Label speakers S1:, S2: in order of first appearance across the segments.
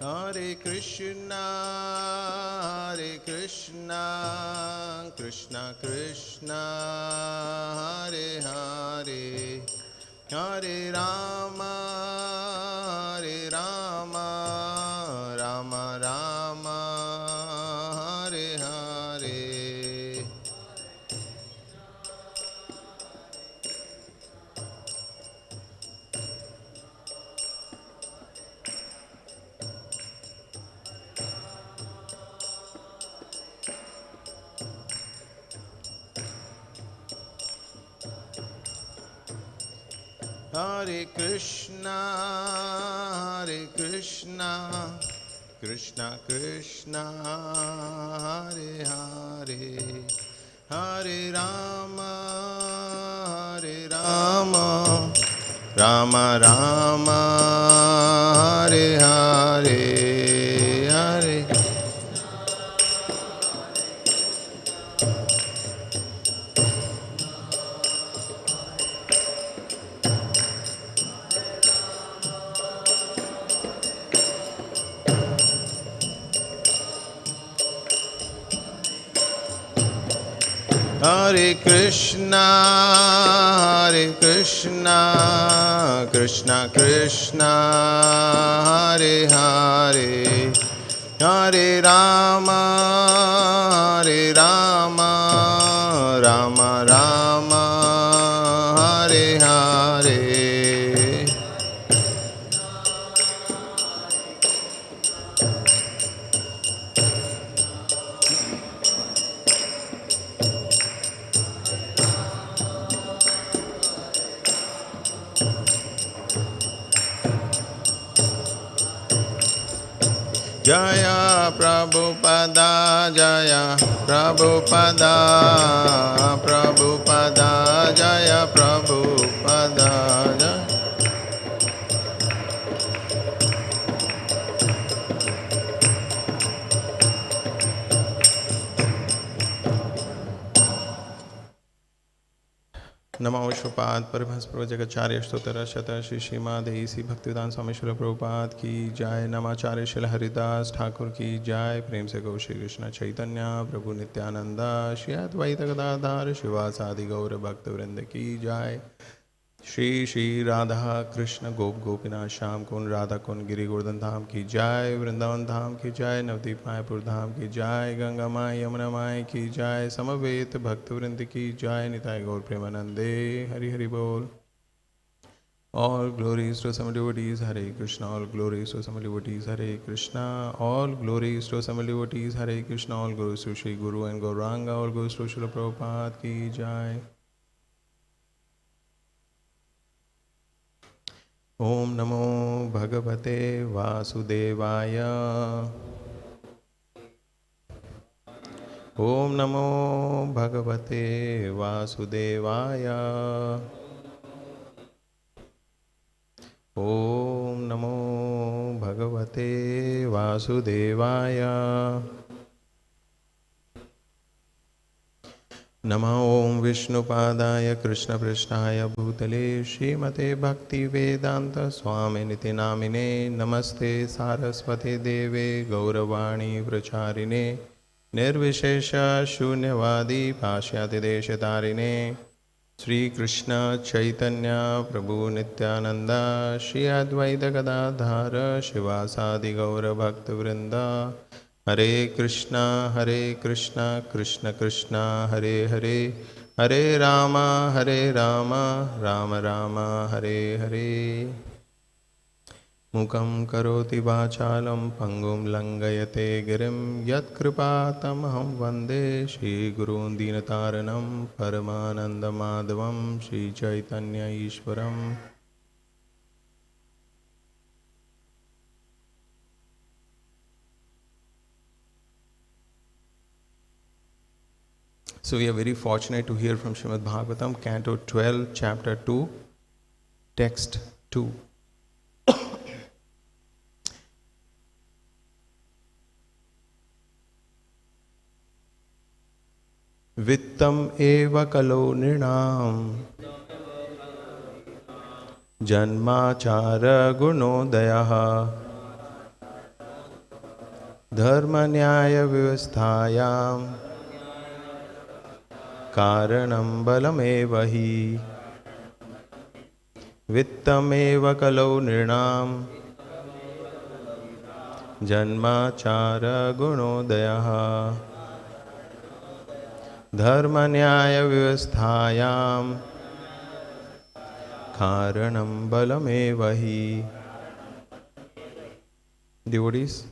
S1: Hare Krishna, Krishna Krishna, Hare Hare, Hare Rama, Rama Rama, Hare Hare. Hare Krishna, Krishna Krishna, Hare Hare, Hare Rama, Rama Rama, Hare Hare, Hare. Hare Krishna, Krishna Krishna, Hare Hare, Hare Rama, Rama Rama, Hare Hare. Jaya Prabhupada, Jaya Prabhupada, Prabhupada, Jaya Prabhupada, Jaya. नमो विश्वपाद परमहंस प्रवचकाचार्य स्तोत्र शतर श्री श्रीमद् श्री भक्तिवेदांत स्वामी श्रील प्रभुपाद की जय। नमाचार्य श्रील हरिदास ठाकुर की जय। प्रेम से गौ श्री कृष्ण चैतन्य प्रभु नित्यानंद श्री अद्वैत गदाधर शिवासादि गौर भक्त वृंद की जय। श्री श्री राधा कृष्ण गोप गोपीनाथ श्याम कुंड राधा कुंड गिरि गोवर्धन धाम की जय। वृंदावन धाम की जय। नवदीप मायापुर धाम की जय। गंगा माई यमुना माई की जय। समवेत भक्त वृंद की जय। निताय गौर प्रेमानंदे हरि हरि बोल। All glories to some devotees, Hare Krishna. All glories to some devotees, Hare Krishna. All glories to some devotees, Hare Krishna. All glories to Shri Guru and Gauranga. All glories to Srila Prabhupada ki jai. Om Namo Bhagavate Vasudevaya. Om Namo Bhagavate Vasudevaya. Om Namo Bhagavate Vasudevaya. Namo Om Vishnupadaya Krishna Prishnaya Bhutale Srimate Bhakti Vedanta Swami Niti Namine Namaste Saraswate Deve Gauravani Pracharine Nirvishesha Shunyavadi Pashyati Deshatarine Sri Krishna Chaitanya Prabhu Nityananda Shri Advaita Gadadhara Shivasadi Gaura Bhakta Vrinda Hare Krishna Krishna Krishna Hare Hare Hare Rama Rama Rama Hare Hare. Mukam karoti vachalam pangum langayate girim yat kripatamaham vande Shri Gurun Dinataranam Paramananda Madhavam Shri Chaitanya Ishwaram. So we are very fortunate to hear from Srimad Bhagavatam, Canto 12, Chapter 2, Text 2. Vittam eva kalo nෘṇāṁ janmācāra-guṇodayaḥ dharma-nyāya-vyavasthāyāṁ kāraṇaṁ balam hi vittam kalau nṭṇāṁ janmācāra-guṇodayaḥ dharma-nyāya-vyavasthāyāṁ kāraṇaṁ balam hi. Devotees,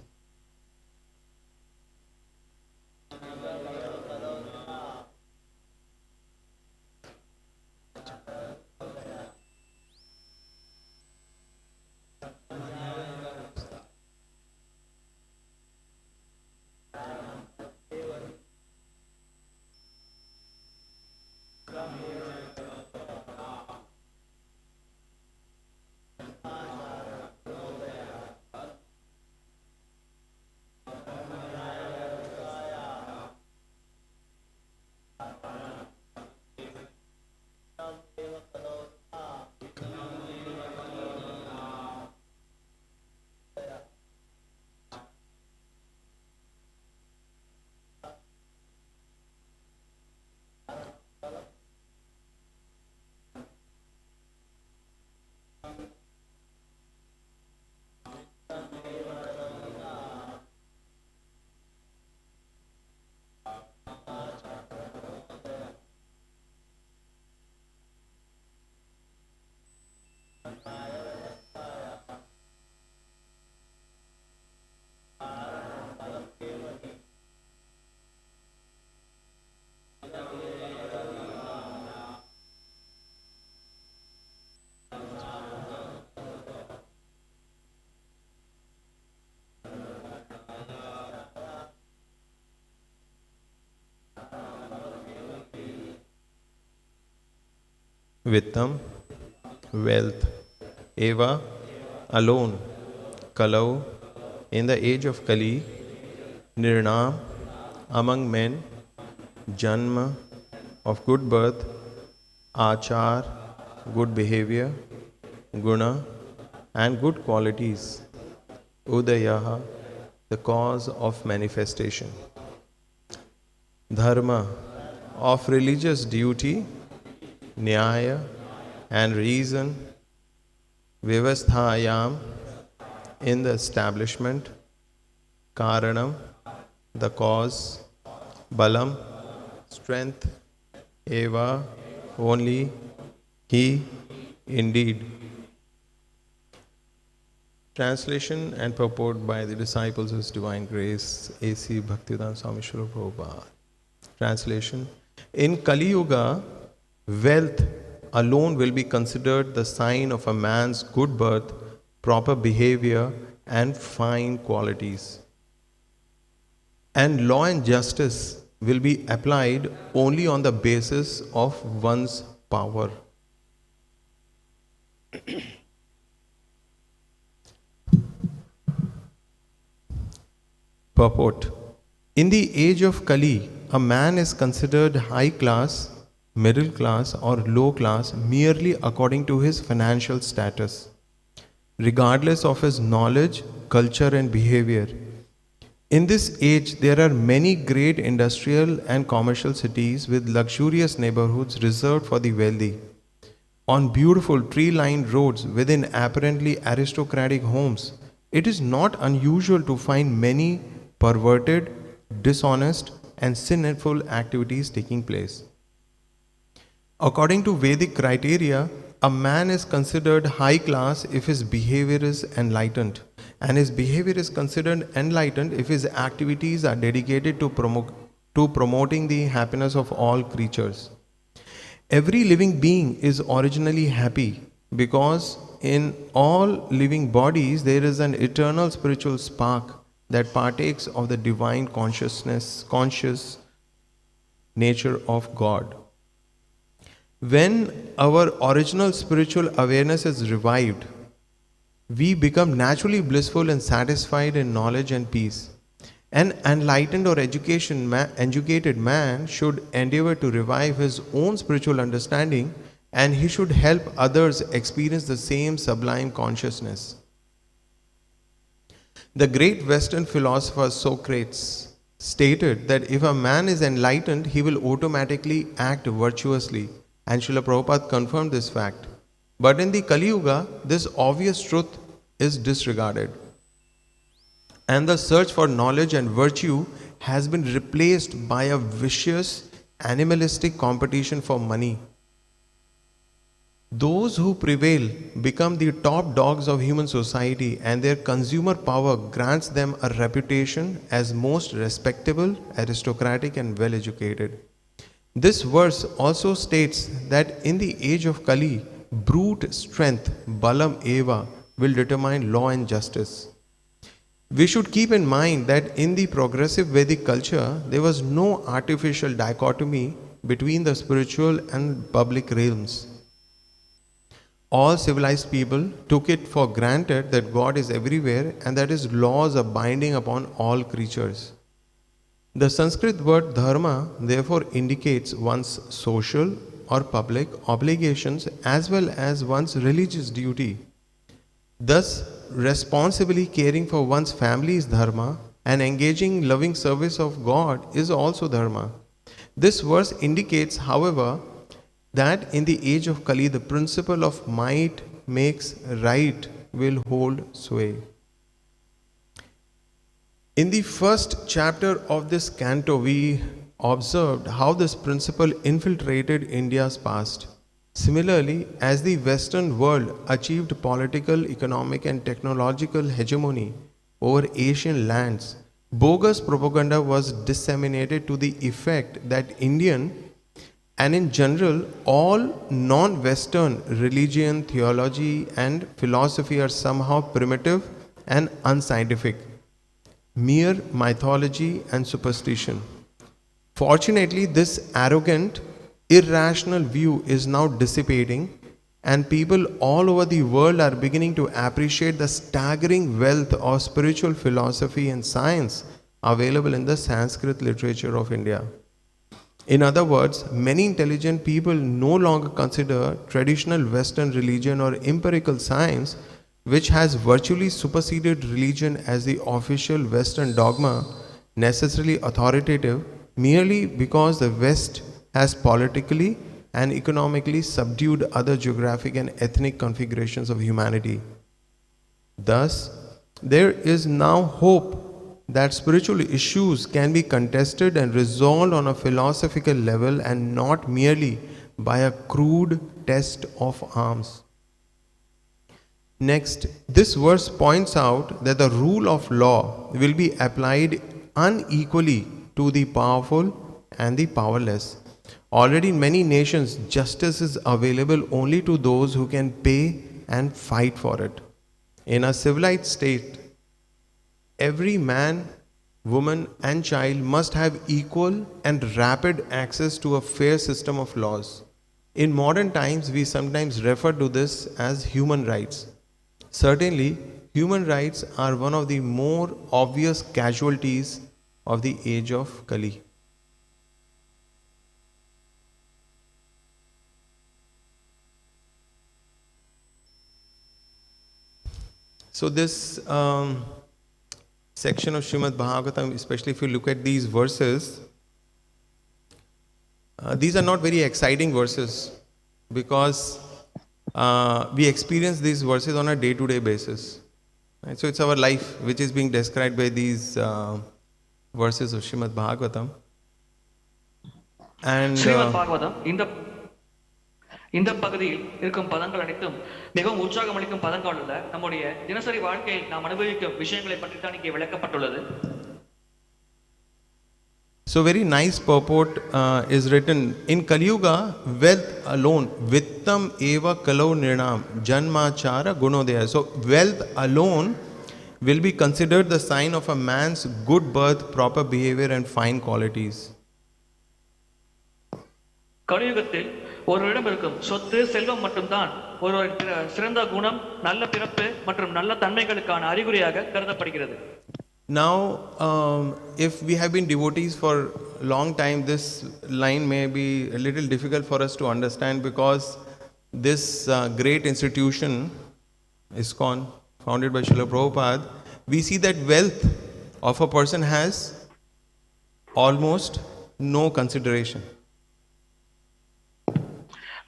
S1: vittam, wealth, eva, alone, kalau, in the age of Kali, nṭṇāṁ, among men, janma, of good birth, ācāra, good behavior, guṇa, and good qualities, udayaḥ, the cause of manifestation, dharma, of religious duty, nyāya, and reason, vyavasthāyām, in the establishment, kāraṇaṁ, the cause, balam, strength, eva, only, he, indeed. Translation and purport by the disciples of His Divine Grace, A.C. Bhaktivedanta Swami Srila Prabhupada. Translation: in Kali-yuga, wealth alone will be considered the sign of a man's good birth, proper behavior, and fine qualities. And law and justice will be applied only on the basis of one's power. Purport: in the age of Kali, a man is considered high class, middle class, or low class merely according to his financial status, regardless of his knowledge, culture, and behavior. In this age, there are many great industrial and commercial cities with luxurious neighborhoods reserved for the wealthy. On beautiful tree-lined roads within apparently aristocratic homes, it is not unusual to find many perverted, dishonest, and sinful activities taking place. According to Vedic criteria, a man is considered high class if his behavior is enlightened, and his behavior is considered enlightened if his activities are dedicated to promoting the happiness of all creatures. Every living being is originally happy because in all living bodies there is an eternal spiritual spark that partakes of the divine conscious nature of God. When our original spiritual awareness is revived, we become naturally blissful and satisfied in knowledge and peace. An enlightened or educated man should endeavor to revive his own spiritual understanding, and he should help others experience the same sublime consciousness. The great Western philosopher Socrates stated that if a man is enlightened, he will automatically act virtuously, and Srila Prabhupada confirmed this fact. But in the Kali-yuga, this obvious truth is disregarded, and the search for knowledge and virtue has been replaced by a vicious, animalistic competition for money. Those who prevail become the top dogs of human society, and their consumer power grants them a reputation as most respectable, aristocratic, and well educated. This verse also states that in the age of Kali, brute strength, balam eva, will determine law and justice. We should keep in mind that in the progressive Vedic culture, there was no artificial dichotomy between the spiritual and public realms. All civilized people took it for granted that God is everywhere and that His laws are binding upon all creatures. The Sanskrit word dharma therefore indicates one's social or public obligations as well as one's religious duty. Thus, responsibly caring for one's family is dharma, and engaging in loving service of God is also dharma. This verse indicates, however, that in the age of Kali, the principle of might makes right will hold sway. In the first chapter of this canto, we observed how this principle infiltrated India's past. Similarly, as the Western world achieved political, economic, and technological hegemony over Asian lands, bogus propaganda was disseminated to the effect that Indian and in general all non-Western religion, theology, and philosophy are somehow primitive and unscientific, mere mythology and superstition. Fortunately, this arrogant, irrational view is now dissipating, and people all over the world are beginning to appreciate the staggering wealth of spiritual philosophy and science available in the Sanskrit literature of India. In other words, many intelligent people no longer consider traditional Western religion or empirical science, which has virtually superseded religion, as the official Western dogma, necessarily authoritative, merely because the West has politically and economically subdued other geographic and ethnic configurations of humanity. Thus, there is now hope that spiritual issues can be contested and resolved on a philosophical level and not merely by a crude test of arms. Next, this verse points out that the rule of law will be applied unequally to the powerful and the powerless. Already in many nations, justice is available only to those who can pay and fight for it. In a civilized state, every man, woman, and child must have equal and rapid access to a fair system of laws. In modern times, we sometimes refer to this as human rights. Certainly, human rights are one of the more obvious casualties of the age of Kali. So this section of Srimad Bhagavatam, especially if you look at these verses, these are not very exciting verses because we experience these verses on a day-to-day basis. Right? So it's our life which is being described by these verses of Srimad Bhagavatam. And
S2: Srimad Bhagavatam, இந்த பகுதியில் இருக்கும் பதங்கள் அனைத்தும் மிகவும் உற்சாகம் அளிக்கும் பதங்கள் அல்ல. நம்முடைய தினசரி வாழ்க்கையில் நாம் அனுபவிக்கும் விஷயங்களை பற்றி தான் இங்கே விளக்கப்பட்டுள்ளது.
S1: So very nice purport is written in Kali-yuga, wealth alone, vittam eva kalau nṭṇāṁ, janmācāra-guṇodayaḥ. So wealth alone will be considered the sign of a man's good birth, proper behavior, and fine qualities.
S2: கலியுகத்தில் ஒருவரிடம் இருக்கும் சொத்து செல்வம் மட்டும்தான் ஒருவர் சிறந்த குணம், நல்ல பிறப்பு மற்றும் நல்ல தன்மைகளுக்கான அறிகுறியாக கருதப்படுகிறது.
S1: Now, if we have been devotees for a long time, this line may be a little difficult for us to understand because this great institution, ISKCON, founded by Srila Prabhupada, we see that wealth of a person has almost no consideration.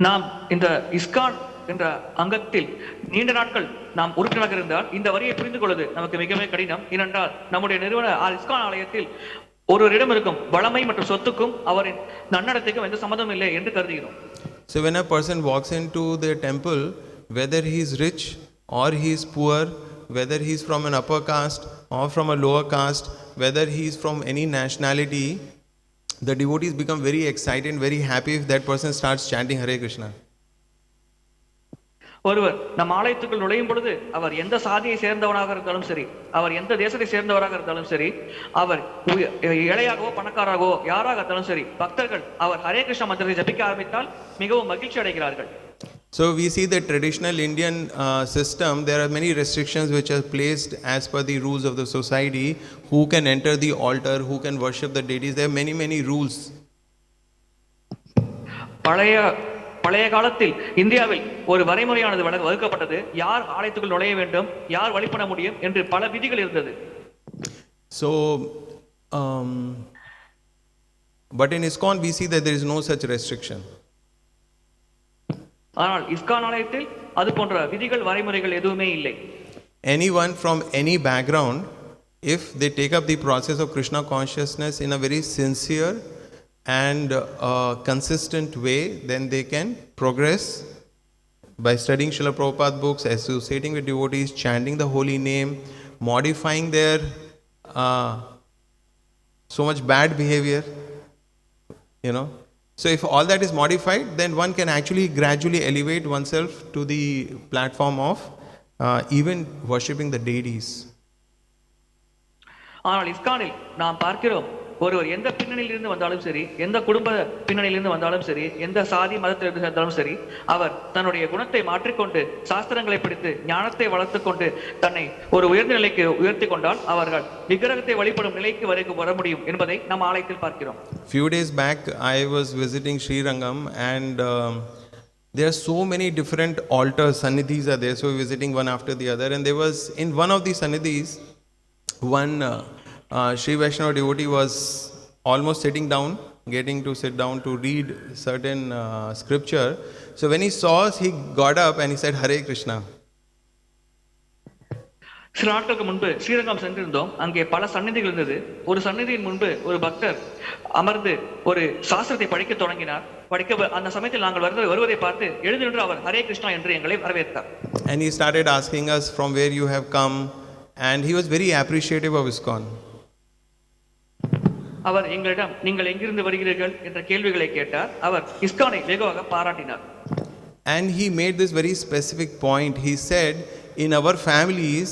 S2: நாம் இந்த ISKCON என்ற அங்கத்தில் நீண்ட நாட்கள் நாம் உறுப்பினராக இருந்தால் இந்த வரியை புரிந்து கொள்வது நமக்கு மிகவே கடினம். ஏனென்றால் நம்முடைய நிறுவன இஸ்கான் ஆலயத்தில் ஒருவரிடம் இருக்கும் வளமை மற்றும் சொத்துக்கும் அவரின் நன்னடத்தைக்கும் எந்த சம்மதமும் இல்லை என்று கருதுகிறோம்.
S1: So when a person walks into the temple, whether he is rich or he is poor, whether he is from an upper caste or from a lower caste, whether he is from any nationality, the devotees become very excited and very happy if that person starts chanting Hare Krishna.
S2: ஒருவர் நம் ஆலயத்துக்குள் நுழையும் பொழுது அவர் எந்த சாதியை சேர்ந்தவனாக இருந்தாலும் சரி, அவர் எந்த தேசத்தை சேர்ந்தவராக இருந்தாலும் சரி, அவர் ஏழையாகவோ பணக்காராகவோ யாராக இருந்தாலும் சரி, பக்தர்கள் அவர் ஹரே கிருஷ்ணா மந்திரத்தை ஜபிக்க ஆரம்பித்தால் மிகவும் மகிழ்ச்சி அடைகிறார்கள்.
S1: So we see the traditional Indian system, there are many restrictions which are placed as per the rules of the society. Who can enter the altar, who can worship the deities, there are many rules.
S2: பழைய காலத்தில் இந்தியாவில் ஒரு வரைமுறையானது வகுக்கப்பட்டது. யார் ஆலயத்துக்குள் நுழைய வேண்டும், யார் வழிபட முடியும் என்று பல விதிகள் இருந்தது.
S1: So but in ISKCON we see that there is no such restriction.
S2: ஆனால் இஸ்கான் ஆலயத்தில் அது போன்ற விதிகள் வரைமுறைகள் எதுவுமே இல்லை.
S1: Anyone from any background, if they take up the process of Krishna consciousness in a very sincere and consistent way, then they can progress by studying Srila Prabhupada books, associating with devotees, chanting the holy name, modifying their so much bad behavior, you know. So if all that is modified, then one can actually gradually elevate oneself to the platform of even worshipping the deities.
S2: ஆனால் இஸ்கானில் நாம் பார்க்கிறோம், ஒருவர் எந்த பின்னணியிலிருந்து வந்தாலும் சரி, எந்த குடும்ப பின்னணியிலிருந்து வந்தாலும் சரி, எந்த சாதி மதத்திலிருந்து வந்தாலும் சரி, அவர் தன்னுடைய குணத்தை மாற்றிக்கொண்டு சாஸ்திரங்களை படித்து ஞானத்தை வளர்த்து கொண்டு தன்னை ஒரு உயர்ந்த நிலைக்கு உயர்த்தி கொண்டால் அவர்கள் விக்கிரகத்தை வழிபடும் நிலைக்கு வரைக்கும் வர முடியும் என்பதை நம் ஆலயத்தில் பார்க்கிறோம்.
S1: Few days back I was visiting Srirangam and there are so many different altars, sannidhis are there, so we were visiting one after the other, and there was in one of the sannidhis one Sri Vaishnava devotee was almost sitting down, getting to sit down to read certain scripture. So when he saw us, he got up and he said Hare Krishna.
S2: சில நாட்களுக்கு முன்பு ஸ்ரீரங்கம் சென்றிருந்தோம். அங்கே பல சந்நிதிகள் இருந்தது. ஒரு சந்நிதியின் முன்பு ஒரு பக்தர் அமர்ந்து ஒரு சாஸ்திரத்தை படிக்க தொடங்கினார். அந்த சமயத்தில் நாங்கள் வருவதை பார்த்து எழுந்து நின்று அவர் ஹரே கிருஷ்ணா என்று எங்களை வரவேற்றார்.
S1: And he started asking us from where you have come, and he was very appreciative of ISKCON.
S2: அவர் எங்களிடம் நீங்கள் எங்கிருந்து வருகிறீர்கள் என்ற கேள்விகளை கேட்டார். அவர் இஸ்கானை வெகுவாக பாராட்டினார்.
S1: And he made this very specific point. He said, in our families,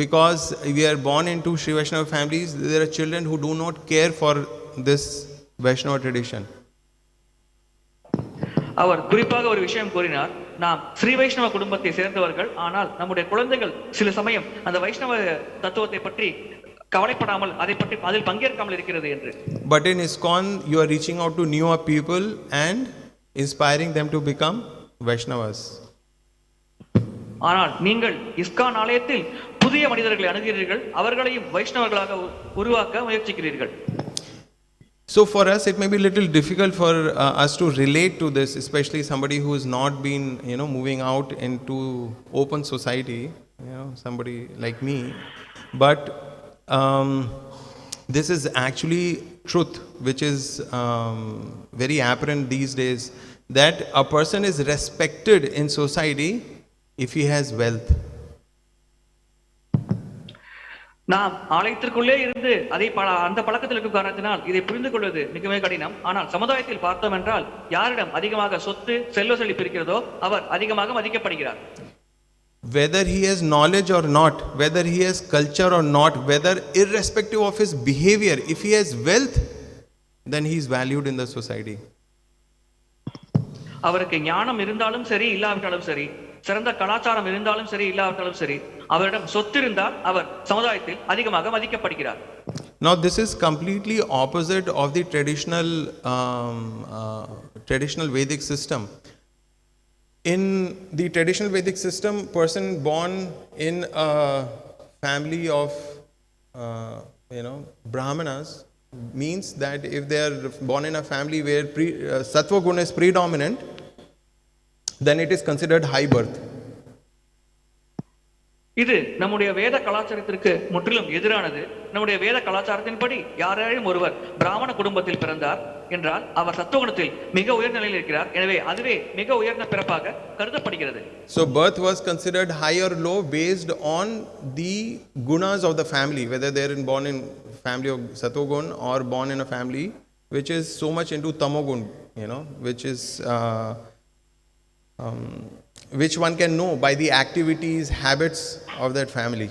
S1: because we are born into Sri Vaishnava families, there are children who do not care for this Vaishnava tradition.
S2: அவர் குறிப்பாக ஒரு விஷயம் கூறினார். நாம் ஸ்ரீ வைஷ்ணவ குடும்பத்தை சேர்ந்தவர்கள், ஆனால் நம்முடைய குழந்தைகள் சில சமயம் அந்த வைஷ்ணவ தத்துவத்தை பற்றி கவலைப்படாமல் அதை பற்றி அதில் பங்கேற்காமல் இருக்கிறது என்று.
S1: But in ISKCON you are reaching out to newer people and inspiring them to become Vaishnavas.
S2: ஆனால் நீங்கள் இஸ்கான் ஆலயத்தில் புதிய மனிதர்களை அணுகிறீர்கள், அவர்களையும் வைஷ்ணவர்களாக உருவாக்க முயற்சிக்கிறீர்கள்.
S1: So for us it may be a little difficult for us to relate to this, especially somebody who has not been, moving out into open society, somebody like me. But this is actually truth which is very apparent these days, that a person is respected in society if he has wealth.
S2: நாம் ஆலயத்திற்குள்ளே இருந்து அந்த பழக்கத்தில் இருக்கும் காரணத்தினால் இதை புரிந்து கொள்வது மிகவே கடினம். ஆனால் சமுதாயத்தில் பார்த்தோம் என்றால் யாரிடம் அதிகமாக சொத்து செல்வ செழிப்பு இருக்கிறதோ அவர் அதிகமாக மதிக்கப்படுகிறார்.
S1: Whether he has knowledge or not, whether he has culture or not, whether irrespective of his behavior, if he has wealth, then he is valued in the society.
S2: அவருக்கு ஞானம் இருந்தாலும் சரி இல்லாவிட்டாலும் சரி, சிறந்த கலாச்சாரம் இருந்தாலும் சரி இல்லாவிட்டாலும் சரி, அவரிடம் சொத்து இருந்தால் அவர் சமுதாயத்தில் அதிகமாக மதிக்கப்படுகிறார்.
S1: Now this is completely opposite of the traditional Vedic system. In the traditional Vedic system, person born in a family of Brahmanas means that if they are born in a family where sattva guna is predominant, then it is considered high birth.
S2: இது நம்முடைய வேத கலாச்சாரத்திற்கு முற்றிலும் எதிரானது. நம்முடைய வேத கலாச்சாரத்தின்படி யாரையும் ஒருவர் பிராமண குடும்பத்தில் பிறந்தார் என்றால் அவர் சத்துவகுணத்தில் மிக உயர்ந்த நிலையில் இருக்கிறார். எனவே அதுவே மிக உயர்ந்த பிறப்பாக கருதப்படுகிறது.
S1: So birth was considered high or low based on the gunas of the family, whether they are born in family of sattva-gun or born in a family which is so much into tamo-gun, which is which one can know by the activities, habits of that family.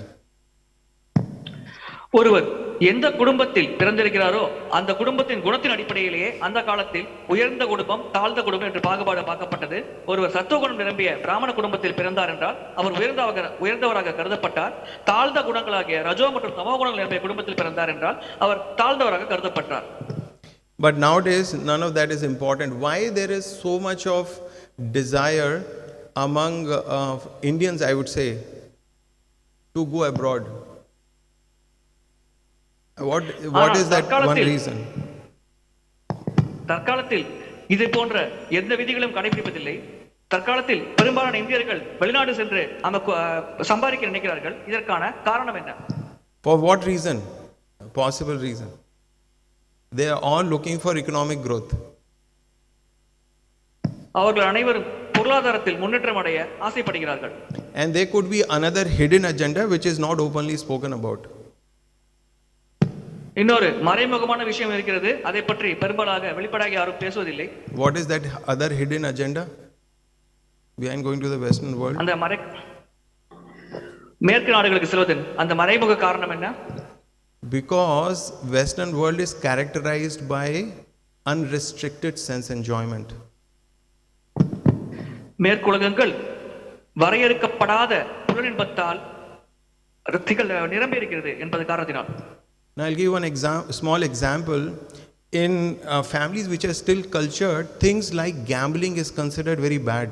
S2: ஒருவர் எந்த குடும்பத்தில் பிறந்திருக்கிறாரோ அந்த குடும்பத்தின் குணத்தின் அடிப்படையிலேயே அந்த காலத்தில் உயர்ந்த குடும்பம் தாழ்ந்த குடும்பம் என்று பாகுபாடு பார்க்கப்பட்டது. ஒருவர் சத்துவகுணம் நிரம்பிய பிராமண குடும்பத்தில் பிறந்தார் என்றால் அவர் உயர்ந்தவராக கருதப்பட்டார். தாழ்ந்த குணங்களாகிய ரஜோ மற்றும் தமோ குணங்கள் நிரம்பிய குடும்பத்தில் பிறந்தார் என்றால் அவர் தாழ்ந்தவராக கருதப்பட்டார்.
S1: But nowadays none of that is important. Why there is so much of desire among Indians, I would say, to go abroad? What is that one reason?
S2: தற்காலத்தில் இது போன்ற எந்த விதிகளும் கடைபிடிப்பதில்லை. தற்காலத்தில் பெரும்பாலான இந்தியர்கள் வெளிநாடு சென்று சம்பாதிக்க நினைக்கிறார்கள். இதற்கான காரணம் என்ன?
S1: For what reason? Possible reason. They are all looking for economic growth.
S2: அவர்கள் அனைவரும் பொருளாதாரத்தில் முன்னேற்றம் அடைய ஆசைப்படுகிறார்கள்.
S1: And there could be another hidden agenda which is not openly spoken about.
S2: இன்னொரு மறைமுகமான விஷயம் இருக்கிறது. அதை பற்றி பெரும்பாலாக வெளிப்படையாக யாரும் பேசுவதில்லை.
S1: What is that other hidden agenda behind going to the western world?
S2: அந்த மேற்கு நாடுகளுக்கு செல்வதன் அந்த மறைமுக காரணம் என்ன?
S1: Because western world is characterized by unrestricted sense enjoyment.
S2: மேற்குலகங்கள் வரையறுக்கப்படாத புலனின்பத்தால் நிரம்பி இருக்கிறது என்பது காரணத்தினால்.
S1: Now I'll give one small example. In families which are still cultured, things like gambling is considered very bad.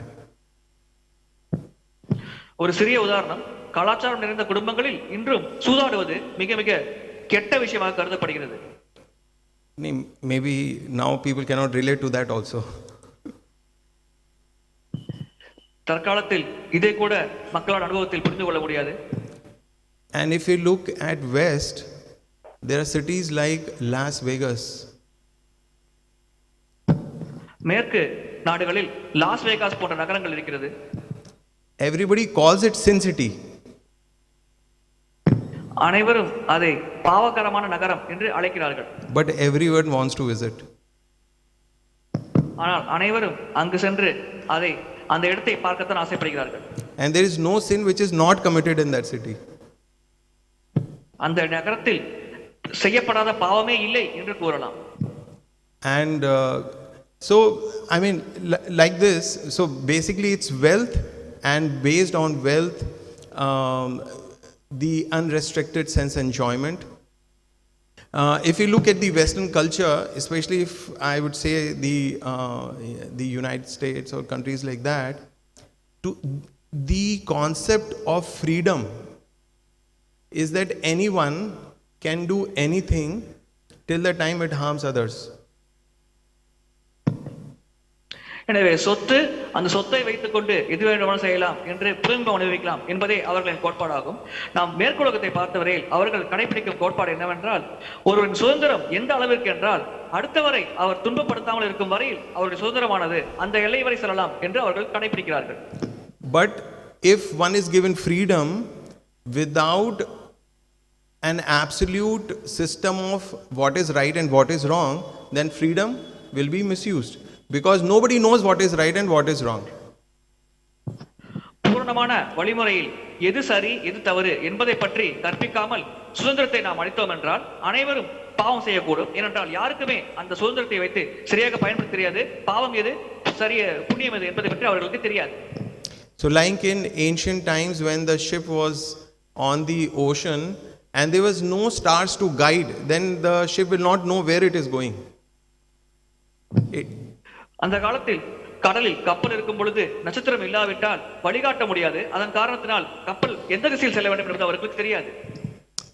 S2: ஒரு சிறிய உதாரணம், கலாச்சாரம் நிறைந்த குடும்பங்களில் இன்றும் சூதாடுவது மிக மிக கெட்ட விஷயமாக கருதப்படுகிறது.
S1: Maybe now people cannot relate to that also.
S2: தற்காலத்தில் இதை கூட மக்களால் அனுபவத்தில் புரிந்து கொள்ள முடியாது.
S1: And if you look at West, there are cities like Las Vegas.
S2: மேற்கு நாடுகளில் லாஸ் வேகாஸ் போன்ற நகரங்கள் இருக்கிறது.
S1: Everybody calls it Sin City.
S2: அனைவரும் அதை பாவகரமான நகரம் என்று அழைக்கிறார்கள்.
S1: But everyone wants to visit.
S2: ஆனால் அனைவரும் அங்கு சென்று அந்த இடத்தை பார்க்கத்தான் ஆசைப்படுகிறார்கள்.
S1: And there is no sin which is not committed in that city.
S2: அந்த நகரத்தில் செய்யப்படாத பாவமே இல்லை என்று கூறலாம்.
S1: And so I mean like this, so basically it's wealth, and based on wealth the unrestricted sense enjoyment. If you look at the Western culture, especially if I would say the United States or countries like that, the concept of freedom is that anyone can do anything till the time it harms others.
S2: எனவே அந்த சொத்தை வைத்துக் கொண்டு எது வேண்டுமானாலும் செய்யலாம் என்று புலம்பம் அனுபவிக்கலாம் என்பதே அவர்களின் கோட்பாடாகும். நாம் மேற்குலகத்தை பார்த்தவரையில் அவர்கள் கடைபிடிக்கும் கோட்பாடு என்னவென்றால், ஒருவரின் சுதந்திரம் எந்த அளவிற்கு என்றால் அடுத்தவரை அவர் துன்பப்படுத்தாமல் இருக்கும் வரையில் அவருடைய சுதந்திரமானது அந்த எல்லை வரை செல்லலாம் என்று அவர்கள் கடைபிடிக்கிறார்கள்.
S1: But if one is given freedom without an absolute system of what is right and what is wrong, then freedom will be misused. Because nobody knows what is right and what is wrong.
S2: பூரணமான வழிமுறையில் எது சரி எது தவறு என்பதை பற்றி கற்பிக்காமல் சுதந்திரத்தை நாம் அளித்தோம் என்றால் அனைவரும் பாவம் செய்யக்கூடும். ஏனென்றால் யாருக்குமே அந்த சுதந்திரத்தை வைத்து சரியாக பயன்படுத்த தெரியாது. பாவம் எது சரிய புண்ணியம் எது என்பதை பற்றி அவர்களுக்கு தெரியாது.
S1: So like in ancient times when the ship was on the ocean and there was no stars to guide, then the ship will not know where it is going.
S2: அந்த காலத்தில் கடலில் கப்பல் இருக்கும் பொழுது நட்சத்திரம் இல்லாவிட்டால் வழிகாட்ட முடியாது. அதன் காரணத்தினால் கப்பல் எந்த திசையில் செல்ல வேண்டும் என்பது அவர்களுக்கு தெரியாது.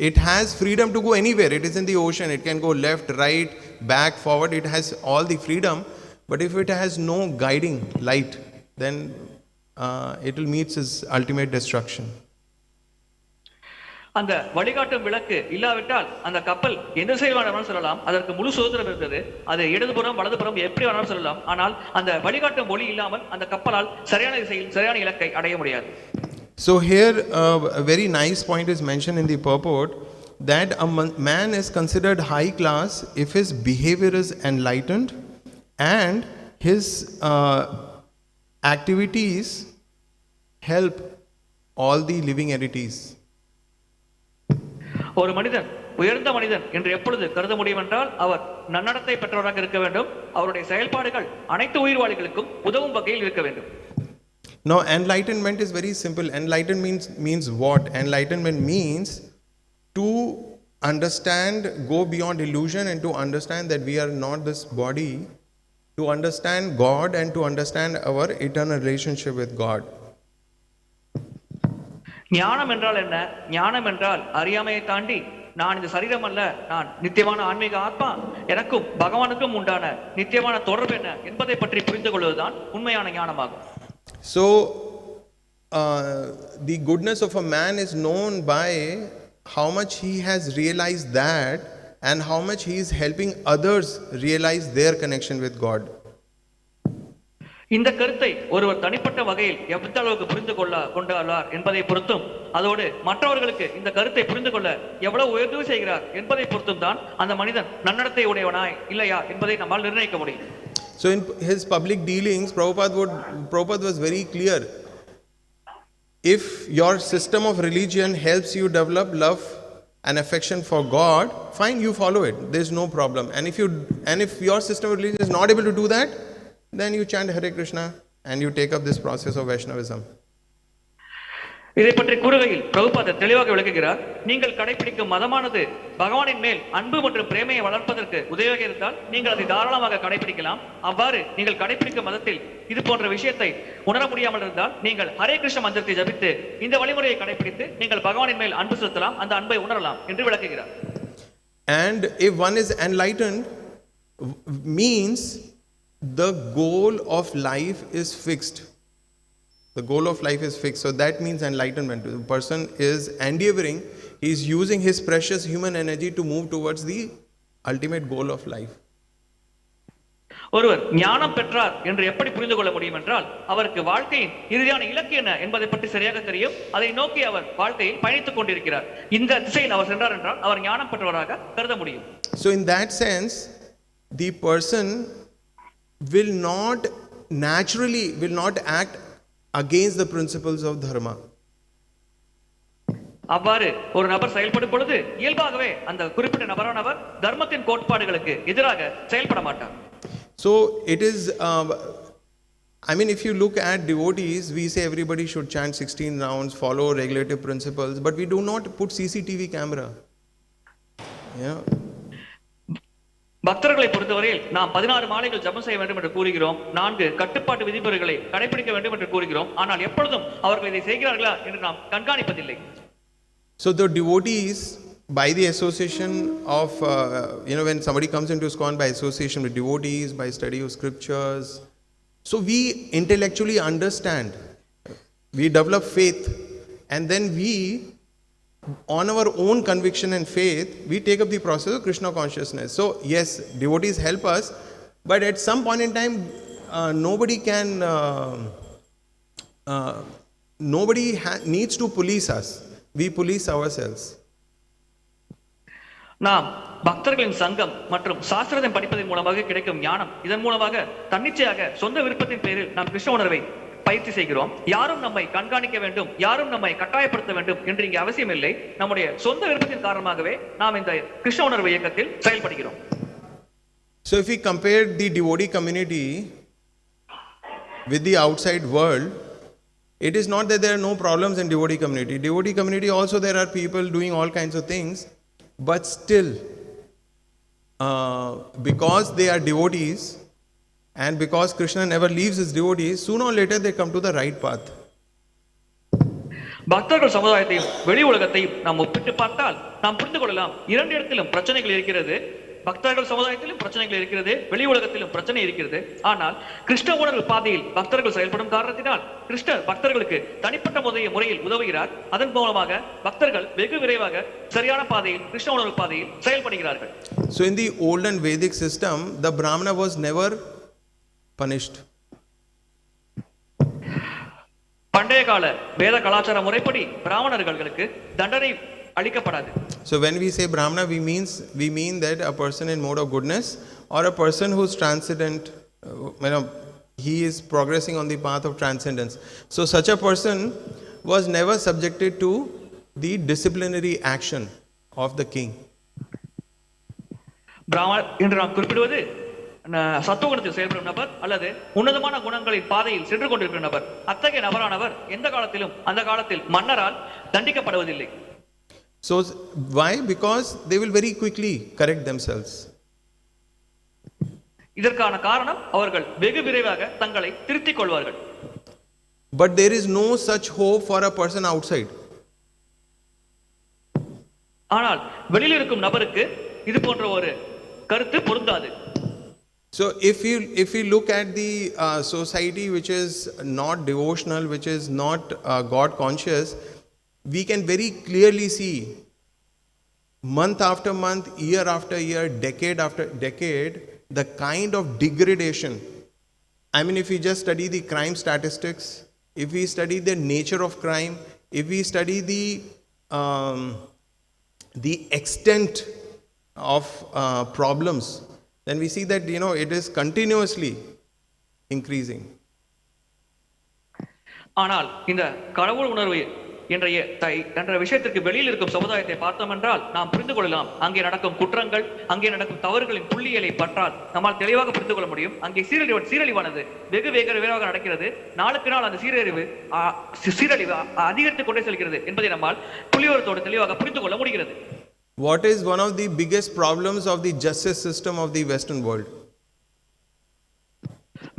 S1: It has freedom to go anywhere. It is in the ocean. It can go left, right, back, forward. It has all the freedom. But if it has no guiding light, then it will meet its ultimate destruction.
S2: அந்த வழிகாட்டும் விளக்கு இல்லாவிட்டால் அந்த கப்பல் எந்த திசையில் வேணாலும் செல்லலாம். அதற்கு முழு சுதந்திரம் இருக்கிறது. அது இடதுபுறம் வலதுபுறம் எப்படி வேணாலும் செல்லலாம். ஆனால் அந்த வழிகாட்டும் ஒளி இல்லாமல் அந்த கப்பலால் சரியான திசையில் சரியான இலக்கை அடைய முடியாது.
S1: So here a very nice point is mentioned in the purport that a man is considered high class if his behavior is enlightened and his activities help all the living entities.
S2: ஒரு மனிதன் உயர்ந்த மனிதன் என்று எப்பொழுது கருத முடியும் என்றால் அவர் நன்னடத்தை பெற்றவராக இருக்க வேண்டும். அவருடைய செயல்பாடுகள் அனைத்து உயிர்வாளிகளுக்கும் உதவும் வகையில் இருக்க வேண்டும்.
S1: Now enlightenment is very simple. Enlightenment means what? Enlightenment means to understand, go beyond illusion and to understand that we are not this body, to understand God and to understand our eternal relationship with God.
S2: ஞானம் என்றால் என்ன? ஞானம் என்றால் அறியாமையை தாண்டி நான் இந்த சரீரம் அல்ல, நான் நித்தியமான ஆன்மீக ஆத்மா, எனக்கும் பகவானுக்கும் உண்டான நித்தியமான தொடர்பு என்ன என்பதை பற்றி புரிந்து கொள்வதுதான் உண்மையான ஞானமாகும்.
S1: So the goodness of a man is known by how much he has realized that and how much he is helping others realize their connection with God.
S2: இந்த கருத்தை ஒருவர் தனிப்பட்ட வகையில் எந்த அளவுக்கு புரிந்து கொண்டார் என்பதை பொறுத்தும், அதோடு மற்றவர்களுக்கு இந்த கருத்தை புரிந்து கொள்ள எவ்வளவு உயர்வு செய்கிறார் என்பதை பொறுத்தும் தான் அந்த மனிதன் நன்னடத்தை உடையவனாய் இல்லையா என்பதை நம்மால் நிர்ணயிக்க முடியும்.
S1: So in his public dealings, Prabhupada was very clear. If your system of religion helps you develop love and affection for God, fine, you follow it. There is no problem. And if your system of religion is not able to do that, then you chant Hare Krishna and you take up this process of Vaishnavism.
S2: இதை பற்றி கூறுகையில் பிரபுபாத தெளிவாக விளக்குகிறார். நீங்கள் கடைபிடிக்கும் மதமானது பகவானின் மேல் அன்பு மற்றும் பிரேமையை வளர்ப்பதற்கு உதவியாக இருந்தால் நீங்கள் அதை தாராளமாக கடைபிடிக்கலாம். அவ்வாறு நீங்கள் கடைபிடிக்கும் மதத்தில் இது போன்ற விஷயத்தை உணர முடியாமல் இருந்தால் நீங்கள் ஹரே கிருஷ்ண மந்திரத்தை ஜபித்து இந்த வழிமுறையை கடைபிடித்து நீங்கள் பகவானின் மேல் அன்பு செலுத்தலாம், அந்த அன்பை உணரலாம் என்று விளக்குகிறார்.
S1: And if one is enlightened, means the goal of life is fixed. The goal of life is fixed. So that means enlightenment. The person is endeavoring, he is using his precious human energy to move towards the ultimate goal of life.
S2: ஒருவர் ஞானம் பெற்றார் என்று எப்படி புரிந்து கொள்ள முடியும் என்றால், அவருக்கு வாழ்க்கையின் இறுதியான இலக்கு என்ன என்பதை பற்றி சரியாக தெரியும். அதை நோக்கி அவர் வாழ்க்கையில் பயணித்துக் கொண்டிருக்கிறார். இந்த திசையில் அவர் சென்றார் என்றால் அவர் ஞானம் பெற்றவராக கருத முடியும்.
S1: So in that sense, the person will not act against the principles of dharma.
S2: அவ்வாறு ஒரு நபர் செயல்படும் பொழுது இயல்பாகவே அந்த குறிப்பிட்ட நபரானவர் தர்மத்தின் கோட்பாடுகளுக்கு எதிராக செயல்பட மாட்டார்.
S1: So it is if you look at devotees, we say everybody should chant 16 rounds, follow regulative principles, but we do not put CCTV camera.
S2: பக்தர்களை பொறுத்தவரையில் நாம் 16 மாலைகள் ஜபம் செய்ய வேண்டும் என்று கூறுகிறோம், 4 கட்டுப்பாட்டு விதிமுறைகளை கடைபிடிக்க வேண்டும் என்று கூறுகிறோம். ஆனால் எப்பொழுதும் அவர்கள் இதை செய்கிறார்களா என்று நாம் கண்காணிப்பதில்லை.
S1: So the devotees, by the association of when somebody comes into ISKCON by association with devotees, by study of scriptures, so we intellectually understand, we develop faith, and then we, on our own conviction and faith, we take up the process of Krishna consciousness. So yes, devotees help us, but at some point in time nobody needs to police us. We police ourselves.
S2: நாம் பக்தர்களின் சங்கம் மற்றும் சாஸ்திரத்தை படிப்பதன் மூலமாக கிடைக்கும் ஞானம், இதன் மூலமாக தன்னிச்சையாக சொந்த விருப்பத்தின் பேரில் நாம் கிருஷ்ண உணர்வை பயிற்சி செய்கிறோம். யாரும் நம்மை கண்காணிக்க வேண்டும், யாரும் நம்மை கட்டாயப்படுத்த வேண்டும் என்று இங்கே அவசியம் இல்லை. நம்முடைய சொந்த விருப்பத்தின் காரணமாகவே நாம் இந்த கிருஷ்ண உணர்வு இயக்கத்தில் செயல்படுகிறோம்.
S1: So if we compare the devotee community with the outside world, it is not that there are no problems in devotee community. Devotee community also there are people doing all kinds of things, but still because they are devotees And because Krishna never leaves his devotees, sooner or later they come to the right path.
S2: பக்தர்கள் சமுதாயத்தையும் வெளி உலகத்தையும் நாம் ஒப்பிட்டு பார்த்தால் நாம் புரிந்து கொள்ளலாம், இரண்டு இடத்திலும் பிரச்சனைகள் இருக்கிறது. பக்தர்கள் சமுதாயத்திலும் பிரச்சனைகள் இருக்கிறது, வெளி உலகத்திலும் பிரச்சனை இருக்கிறது. ஆனால் கிருஷ்ண உணர்வு பாதையில் பக்தர்கள் செயல்படும் காரணத்தினால் கிருஷ்ணர் பக்தர்களுக்கு தனிப்பட்ட முறையில் உதவுகிறார். அதன் மூலமாக பக்தர்கள் வெகு விரைவாக சரியான பாதையில், கிருஷ்ண உணர்வு பாதையில் செயல்படுகிறார்கள்.
S1: So in the olden Vedic system, the Brahmana was never punished.
S2: பண்டைய கால வேத கலாச்சார முறைப்படி பிராமணர்களுக்கு தண்டனை அளிக்கப்படாது.
S1: So when we say Brahmana, we mean that a person in mode of goodness or a person who's transcendent, he is progressing on the path of transcendence. So such a person was never subjected to the disciplinary action of the king.
S2: பிராமணர் என்று நாம் குறிப்பிடுவது சத்துவகுணத்தில் செயல்படும் நபர் அல்லது உன்னதமான குணங்களின் பாதையில் சென்று கொண்டிருக்கிற நபர். அத்தகைய நபரானவர் எந்த காலத்திலும் அந்த காலத்தில் மன்னரால் தண்டிக்கப்படுவதில்லை.
S1: So why? Because they will very quickly correct themselves.
S2: இதற்கான காரணம் அவர்கள் வெகு விரைவாக தங்களை திருத்திக் கொள்வார்கள்.
S1: But there is no such hope for a person outside.
S2: ஆனால் வெளியில் இருக்கும் நபருக்கு இது போன்ற ஒரு கருத்து பொருந்தாது.
S1: So if you look at the society which is not devotional, which is not God conscious, we can very clearly see month after month, year after year, decade after decade, the kind of degradation. I mean, if we just study the crime statistics, if we study the nature of crime, if we study the extent of problems, then we see that it is continuously increasing.
S2: ஆனால் இந்த கடவுள் உணர்வு என்ற விஷயத்திற்கு வெளியில் இருக்கும் சமுதாயத்தை பார்த்தோம் என்றால் நாம் புரிந்து கொள்ளலாம், அங்கே நடக்கும் குற்றங்கள், அங்கே நடக்கும் தவறுகளின் புள்ளியலை பற்றால் நம்மால் தெளிவாக புரிந்து கொள்ள முடியும். அங்கே சீரழிவானது வெகு வேகமாக நடக்கிறது. நாளுக்கு நாள் அந்த சீரழிவு அதிகரித்துக் கொண்டே செல்கிறது என்பதை நம்மால் புள்ளியோரத்தோடு தெளிவாக புரிந்து கொள்ள முடிகிறது.
S1: What is one of the biggest problems of the justice system of the Western world?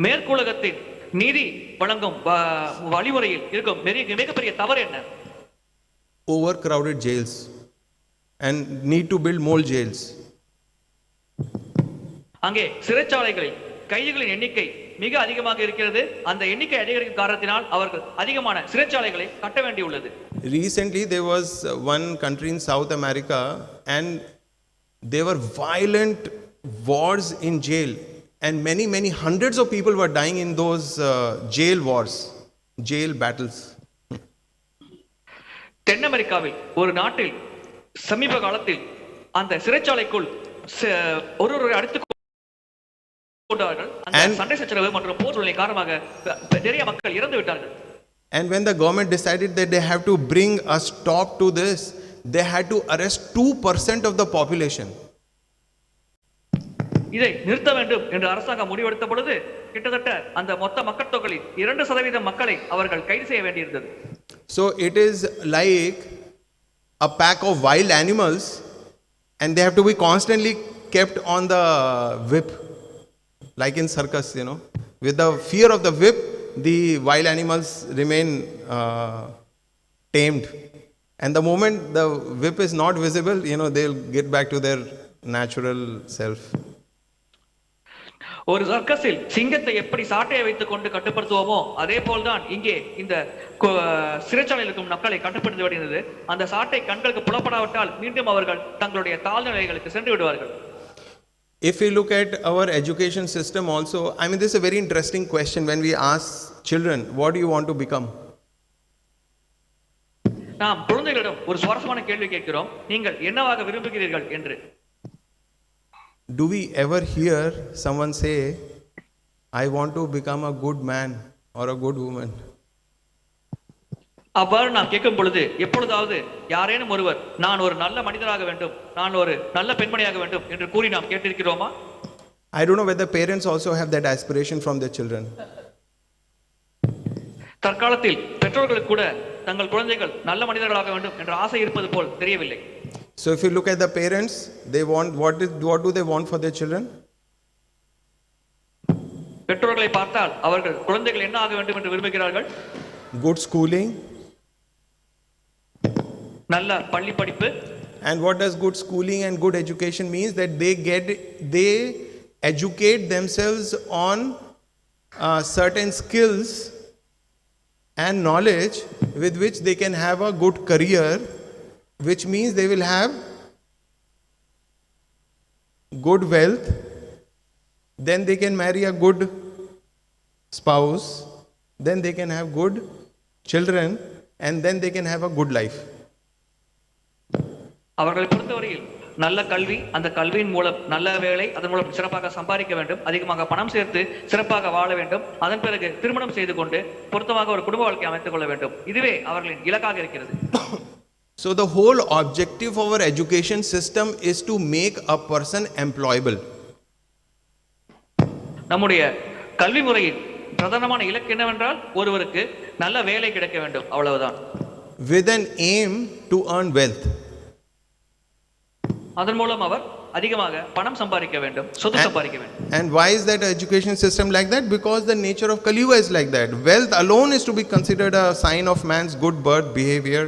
S2: மேற்குலகத்தின் நீதி வழங்கும் வழிமுறையில் இருக்கும் மிகப்பெரிய தவறு என்ன?
S1: Overcrowded jails and need to build more jails.
S2: அங்கே சிறைச்சாலைகளில் கைதிகளின் எண்ணிக்கை மிக அதிகமாக இருக்கிறது. அந்த எண்ணிக்கை அதிகரிக்கும் காரணத்தினால் அவர்கள் அதிகமான சிறைச்சாலைகளை கட்ட வேண்டியுள்ளது.
S1: Recently there was one country in South America and there were violent wars in jail and many hundreds of people were dying in those jail wars, jail battles.
S2: தென் அமெரிக்காவில் ஒரு நாட்டில் சமீப காலத்தில் அந்த சிறைச்சாலைக்குள் ஒரு அடித்து கொண்டார்கள். அந்த சண்டை சச்சரவு மற்றும் போர் சூழ்நிலை காரணமாக நிறைய மக்கள் இறந்து விட்டார்கள்.
S1: And when the government decided that they have to bring a stop to this, they had to arrest 2% of the population.
S2: இதை நிறுத்த வேண்டும் என்று அரசாங்கம் முடிவெடுத்த பொழுது கிட்டத்தட்ட அந்த மொத்த மக்கள் தொகையில் 2% மக்களை அவர்கள் கைது செய்ய வேண்டியிருந்தது.
S1: So it is like a pack of wild animals and they have to be constantly kept on the whip, like in circus, with the fear of the whip, the wild animals remain tamed, and the moment the whip is not visible, they'll get back to their natural self.
S2: ஒரு சர்க்கஸில் சிங்கத்தை எப்படி சாட்டையை வைத்துக் கொண்டு கட்டுப்படுத்துவோமோ அதே போல்தான் இங்கே இந்த சிறைச்சாலையில் இருக்கும் மக்களை கட்டுப்படுத்த வேண்டியது. அந்த சாட்டை கண்களுக்கு புலப்படாவிட்டால் மீண்டும் அவர்கள் தங்களுடைய தாழ்நிலைகளுக்கு சென்று விடுவார்கள்.
S1: If we look at our education system also, this is a very interesting question when we ask children, what do you want to become?
S2: நாம் குழந்தைகளிடம் ஒரு சுவாரஸ்யமான கேள்வி கேட்கிறோம், நீங்கள் என்னவாக விரும்புகிறீர்கள் என்று.
S1: Do we ever hear someone say, I want to become a good man or a good woman?
S2: அவ்வாறு நாம் கேட்கும் பொழுது எப்பொழுதாவது யாரேனும் ஒருவர் நான் ஒரு நல்ல மனிதராக வேண்டும், நான் ஒரு நல்ல பெண்மணியாக வேண்டும் என்று கூறி நாம் கேட்டிருக்கிறோமா?
S1: I don't know whether parents also have that aspiration from their children.
S2: தற்காலத்தில் பெற்றோர்களுக்கு கூட தங்கள் குழந்தைகள் நல்ல மனிதர்களாக வேண்டும் என்ற ஆசை இருப்பது போல் தெரியவில்லை.
S1: So if you look at the parents, they want what do they want for their children?
S2: பெற்றோர்களை பார்த்தால் அவர்கள் குழந்தைகள் என்ன ஆக வேண்டும் என்று விரும்புகிறார்கள்?
S1: Good schooling.
S2: நல்ல பள்ளி படிப்பு.
S1: And what does good schooling and good education means? That they educate themselves on certain skills and knowledge with which they can have a good career, which means they will have good wealth, then they can marry a good spouse, then they can have good children, and then they can have a good life.
S2: அவர்களை பொறுத்தவரையில் நல்ல கல்வி, அந்த கல்வியின் மூலம் நல்ல வேலை, அதன் மூலம் சிறப்பாக சம்பாதிக்க வேண்டும், அதிகமாக பணம் சேர்த்து சிறப்பாக வாழ வேண்டும், அதன் பிறகு திருமணம் செய்து கொண்டு பொருத்தமாக ஒரு குடும்ப வாழ்க்கை அமைத்துக் கொள்ள வேண்டும். இதுவே அவர்களின் இலக்காக இருக்கிறது.
S1: So the whole objective of our education system is to make a person employable.
S2: நம்முடைய கல்வி முறையில் பிரதானமான இலக்கு என்னவென்றால் ஒருவருக்கு நல்ல வேலை கிடைக்க வேண்டும், அவ்வளவுதான்.
S1: With an aim to earn wealth.
S2: அதன் மூலம் அவர் அதிகமாக பணம் சம்பாதிக்க வேண்டும், சொத்து சம்பாதிக்க வேண்டும்.
S1: And why is that education system like that? Because the nature of Kali-yuga is like that. Wealth alone is to be considered a sign of man's good birth, behavior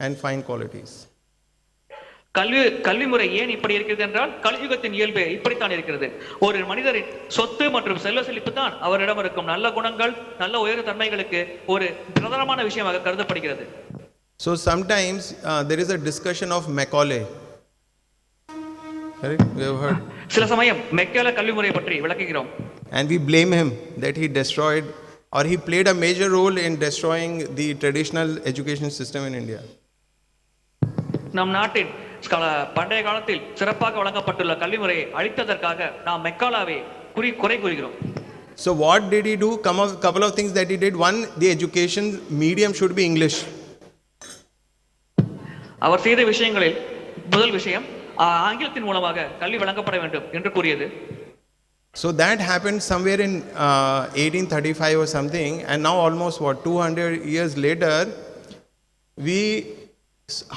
S1: and fine qualities.
S2: கல்வி முறை ஏன் இப்படி இருக்கிறது என்றால் கலியுகத்தின் இயல்பே இப்படித்தான் இருக்கிறது. ஒரு மனிதரின் சொத்து மற்றும் செல்வ செழிப்பு தான் அவரிடம் இருக்கும் நல்ல குணங்கள், நல்ல உயர்ந்த தன்மைகளுக்கு ஒரு பிரதானமான விஷயமாக கருதப்படுகிறது.
S1: So sometimes there is a discussion of Macaulay. Correct? We have heard.
S2: சில சமயம் மெக்காலே கல்வி முறையை பற்றி விளக்குகிறோம்.
S1: And we blame him that he destroyed or he played a major role in destroying the traditional education system in India.
S2: நம் நாட்டின் பண்டைய காலத்தில் சிறப்பாக வழங்கப்பட்டுள்ள கல்வி முறையை அழித்ததற்காக நாம் மெக்காலாவை குறை கூறுகிறோம்.
S1: So what did he do? Couple of things that he did. One, the education medium should be English.
S2: அவர் செய்த விஷயங்களில் முதல் விஷயம் ஆங்கிலத்தின் மூலமாக கல்வி வழங்கப்பட வேண்டும் என்று கூறியது.
S1: So that happened somewhere in 1835 or something, and now almost 200 years later,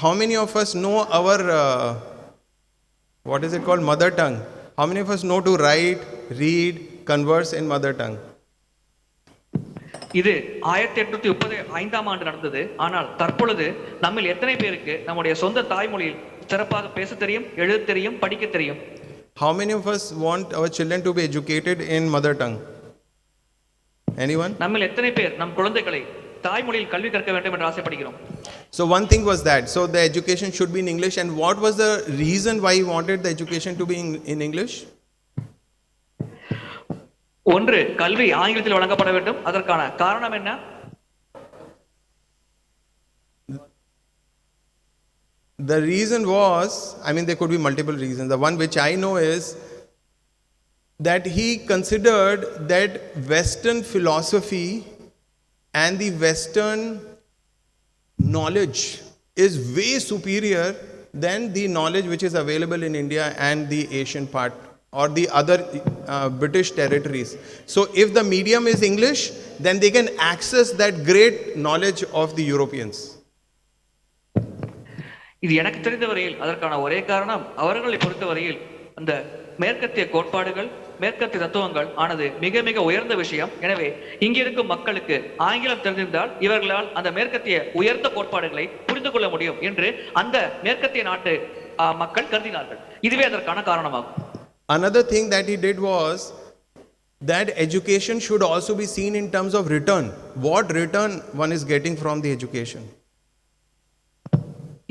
S1: how many of us know our what is it called, mother tongue? How many of us know to write, read, converse in mother tongue?
S2: இது 1835 ஆண்டு நடந்தது. ஆனால் தற்பொழுது நம்மில் எத்தனை பேருக்கு நம்முடைய சொந்த தாய்மொழியில் சிறப்பாக பேச தெரியும், எழுத தெரியும், படிக்க தெரியும்?
S1: How many of us want our children to be educated in mother tongue? Anyone?
S2: நம்மில் எத்தனை பேர் நம் குழந்தைகளை தாய்மொழியில் கல்வி கற்க வேண்டும் என்று ஆசைப்படுகிறோம்?
S1: So one thing was that, so the education should be in English. And what was the reason why he wanted the education to be in English?
S2: ஒன்று, கல்வி ஆங்கிலத்தில் வழங்கப்பட வேண்டும். அதற்கான காரணம் என்ன?
S1: The reason was, there could be multiple reasons. The one which I know is that he considered that Western philosophy and the Western knowledge is way superior than the knowledge which is available in India and the Asian part or the other British territories. So if the medium is English, then they can access that great knowledge of the Europeans.
S2: இது எனக்கு தெரிந்த வரையில் அதற்கான ஒரே காரணம், அவர்களை பொறுத்தவரையில் அந்த மேற்கத்திய கோட்பாடுகள், மேற்கத்திய தத்துவங்கள் ஆனது மிக மிக உயர்ந்த விஷயம். எனவே இங்கிருக்கும் மக்களுக்கு ஆங்கிலம் தெரிந்திருந்தால் இவர்களால் அந்த மேற்கத்திய உயர்ந்த கோட்பாடுகளை புரிந்து கொள்ள முடியும் என்று அந்த மேற்கத்திய நாட்டு மக்கள் கருதினார்கள். இதுவே அதற்கான காரணமாகும்.
S1: Another thing that he did was that education should also be seen in terms of return. What return one is getting from the education?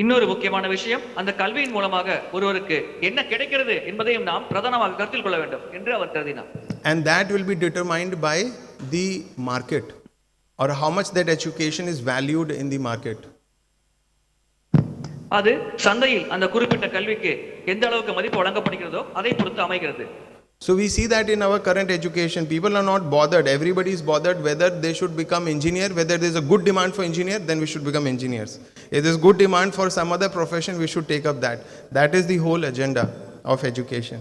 S2: இன்னொரு முக்கியமான விஷயம், அந்த கல்வியின் மூலமாக ஒருவருக்கு என்ன கிடைக்கிறது என்பதையும் நாம் பிரதானமாக கருத்தில் கொள்ள வேண்டும் என்று அவர் கருதினார்.
S1: And that will be determined by the market or how much that education is valued in the market.
S2: அது சந்தையில் அந்த குறிப்பிட்ட கல்விக்கு எந்த அளவுக்கு மதிப்பு வழங்கப்படுகிறதோ அதை பொறுத்து அமைகிறது.
S1: So we see that in our current education, people are not bothered. Everybody is bothered whether they should become engineer, whether there is a good demand for engineer, then we should become engineers. If there is good demand for some other profession, we should take up that. That is the whole agenda of education.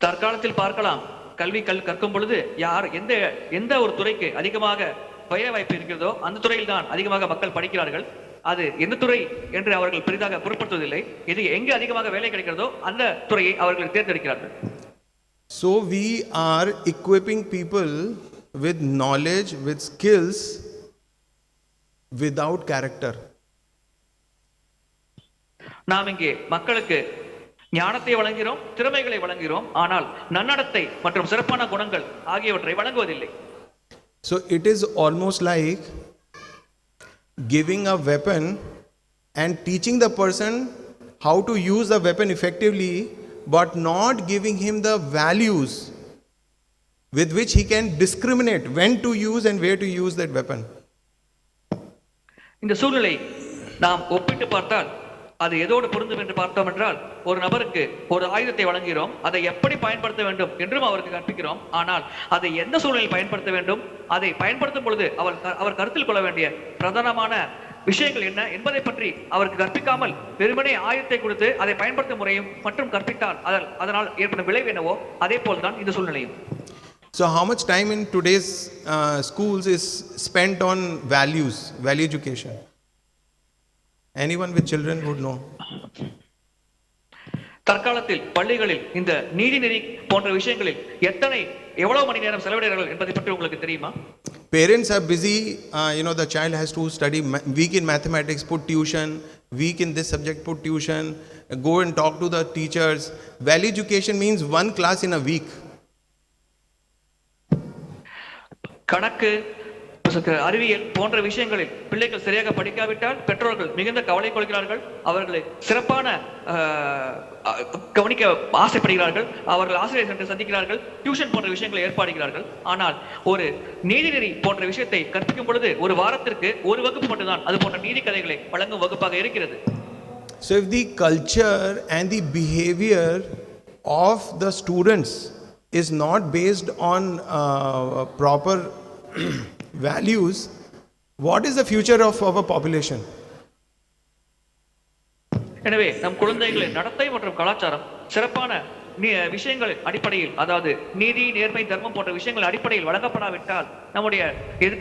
S2: தற்காலத்தில் பார்க்கலாம், கல்வி கற்கும் பொழுது யார் எந்த ஒரு துறைக்கு அதிகமாக வேலை வாய்ப்பு இருக்கிறதோ அந்த துறையில் தான் அதிகமாக மக்கள் படிக்கிறார்கள். அது எந்த துறை என்று அவர்கள் பெரிதாக பொருட்படுத்துவதில்லை. எது எங்கு அதிகமாக வேலை கிடைக்கிறதோ அந்த துறையை அவர்கள் தேர்ந்தெடுக்கிறார்கள்.
S1: So we are equipping people with knowledge, with skills, without character.
S2: நாம் இங்கே மக்களுக்கு ஞானத்தை வழங்குகிறோம், திறமைகளை வழங்குகிறோம், ஆனால் நன்னடத்தை மற்றும் சிறப்பான குணங்கள் ஆகியவற்றை வழங்குவதில்லை.
S1: So it is almost like giving a weapon and teaching the person how to use the weapon effectively, but not giving him the values with which he can discriminate when to use and where to use that weapon.
S2: இந்த சூழ்நிலை நாம் ஒப்பிட்டு பார்த்தால் அது எதோடு பொருந்தும் என்று பார்த்தோம் என்றால், ஒரு நபருக்கு ஒரு ஆயுதத்தை வழங்குகிறோம், அதை எப்படி பயன்படுத்த வேண்டும் என்றும் அவருக்கு கற்பிக்கிறோம். ஆனால் அதை எந்த சூழ்நிலையில் பயன்படுத்த வேண்டும், அதை பயன்படுத்தும் பொழுது அவர் கருத்தில் கொள்ள வேண்டிய பிரதானமான விஷயங்கள் என்ன என்பதை பற்றி அவருக்கு கற்பிக்காமல் வெறுமனே ஆயுதத்தை கொடுத்து அதை பயன்படுத்தும் முறையும் மற்றும் கற்பித்தால் அதனால் ஏற்படும் விளைவு என்னவோ அதே போல்தான் இந்த சூழ்நிலையும்.
S1: So how much time in today's schools is spent on values, value education? Anyone with children would know.
S2: தற்காலத்தில் பள்ளிகளில் இந்த நீதிநெறி போன்ற விஷயங்களில் எவ்வளவு மணி நேரம் செலவிடுகிறார்கள் என்பதை பற்றி உங்களுக்கு தெரியுமா?
S1: Parents are busy, the child has to study weak in mathematics, put tuition, weak in this subject, put tuition, go and talk to the teachers. Value education means one class in a week.
S2: கணக்கு, அறிவியல் போன்ற விஷயங்களில் பிள்ளைகள் சரியாக படிக்காவிட்டால் பெற்றோர்கள் மிகுந்த கவலை கொள்கிறார்கள். அவர்களை சிறப்பான கவனிக்க ஆசைப்படுகிறார்கள். அவர்கள் ஆசிரியர் சென்று சந்திக்கிறார்கள், டியூஷன் போன்ற விஷயங்களை ஏற்பாடுகிறார்கள். ஆனால் ஒரு நீதிநெறி போன்ற விஷயத்தை கற்பிக்கும் பொழுது ஒரு வாரத்திற்கு ஒரு வகுப்பு மட்டும்தான் அது போன்ற நீதி கதைகளை வழங்கும் வகுப்பாக இருக்கிறது.
S1: So if the culture and the behavior of the students is not based on proper values, what is the future of our population?
S2: எனவே நம் குழந்தைகளின் நடத்தை மற்றும் கலாச்சாரம் சிறப்பான விஷயங்கள் அடிப்படையில், அதாவது நீதி, நேர்மை, தர்மம் போன்ற விஷயங்கள் அடிப்படையில் வழங்கப்படாவிட்டால் நம்முடைய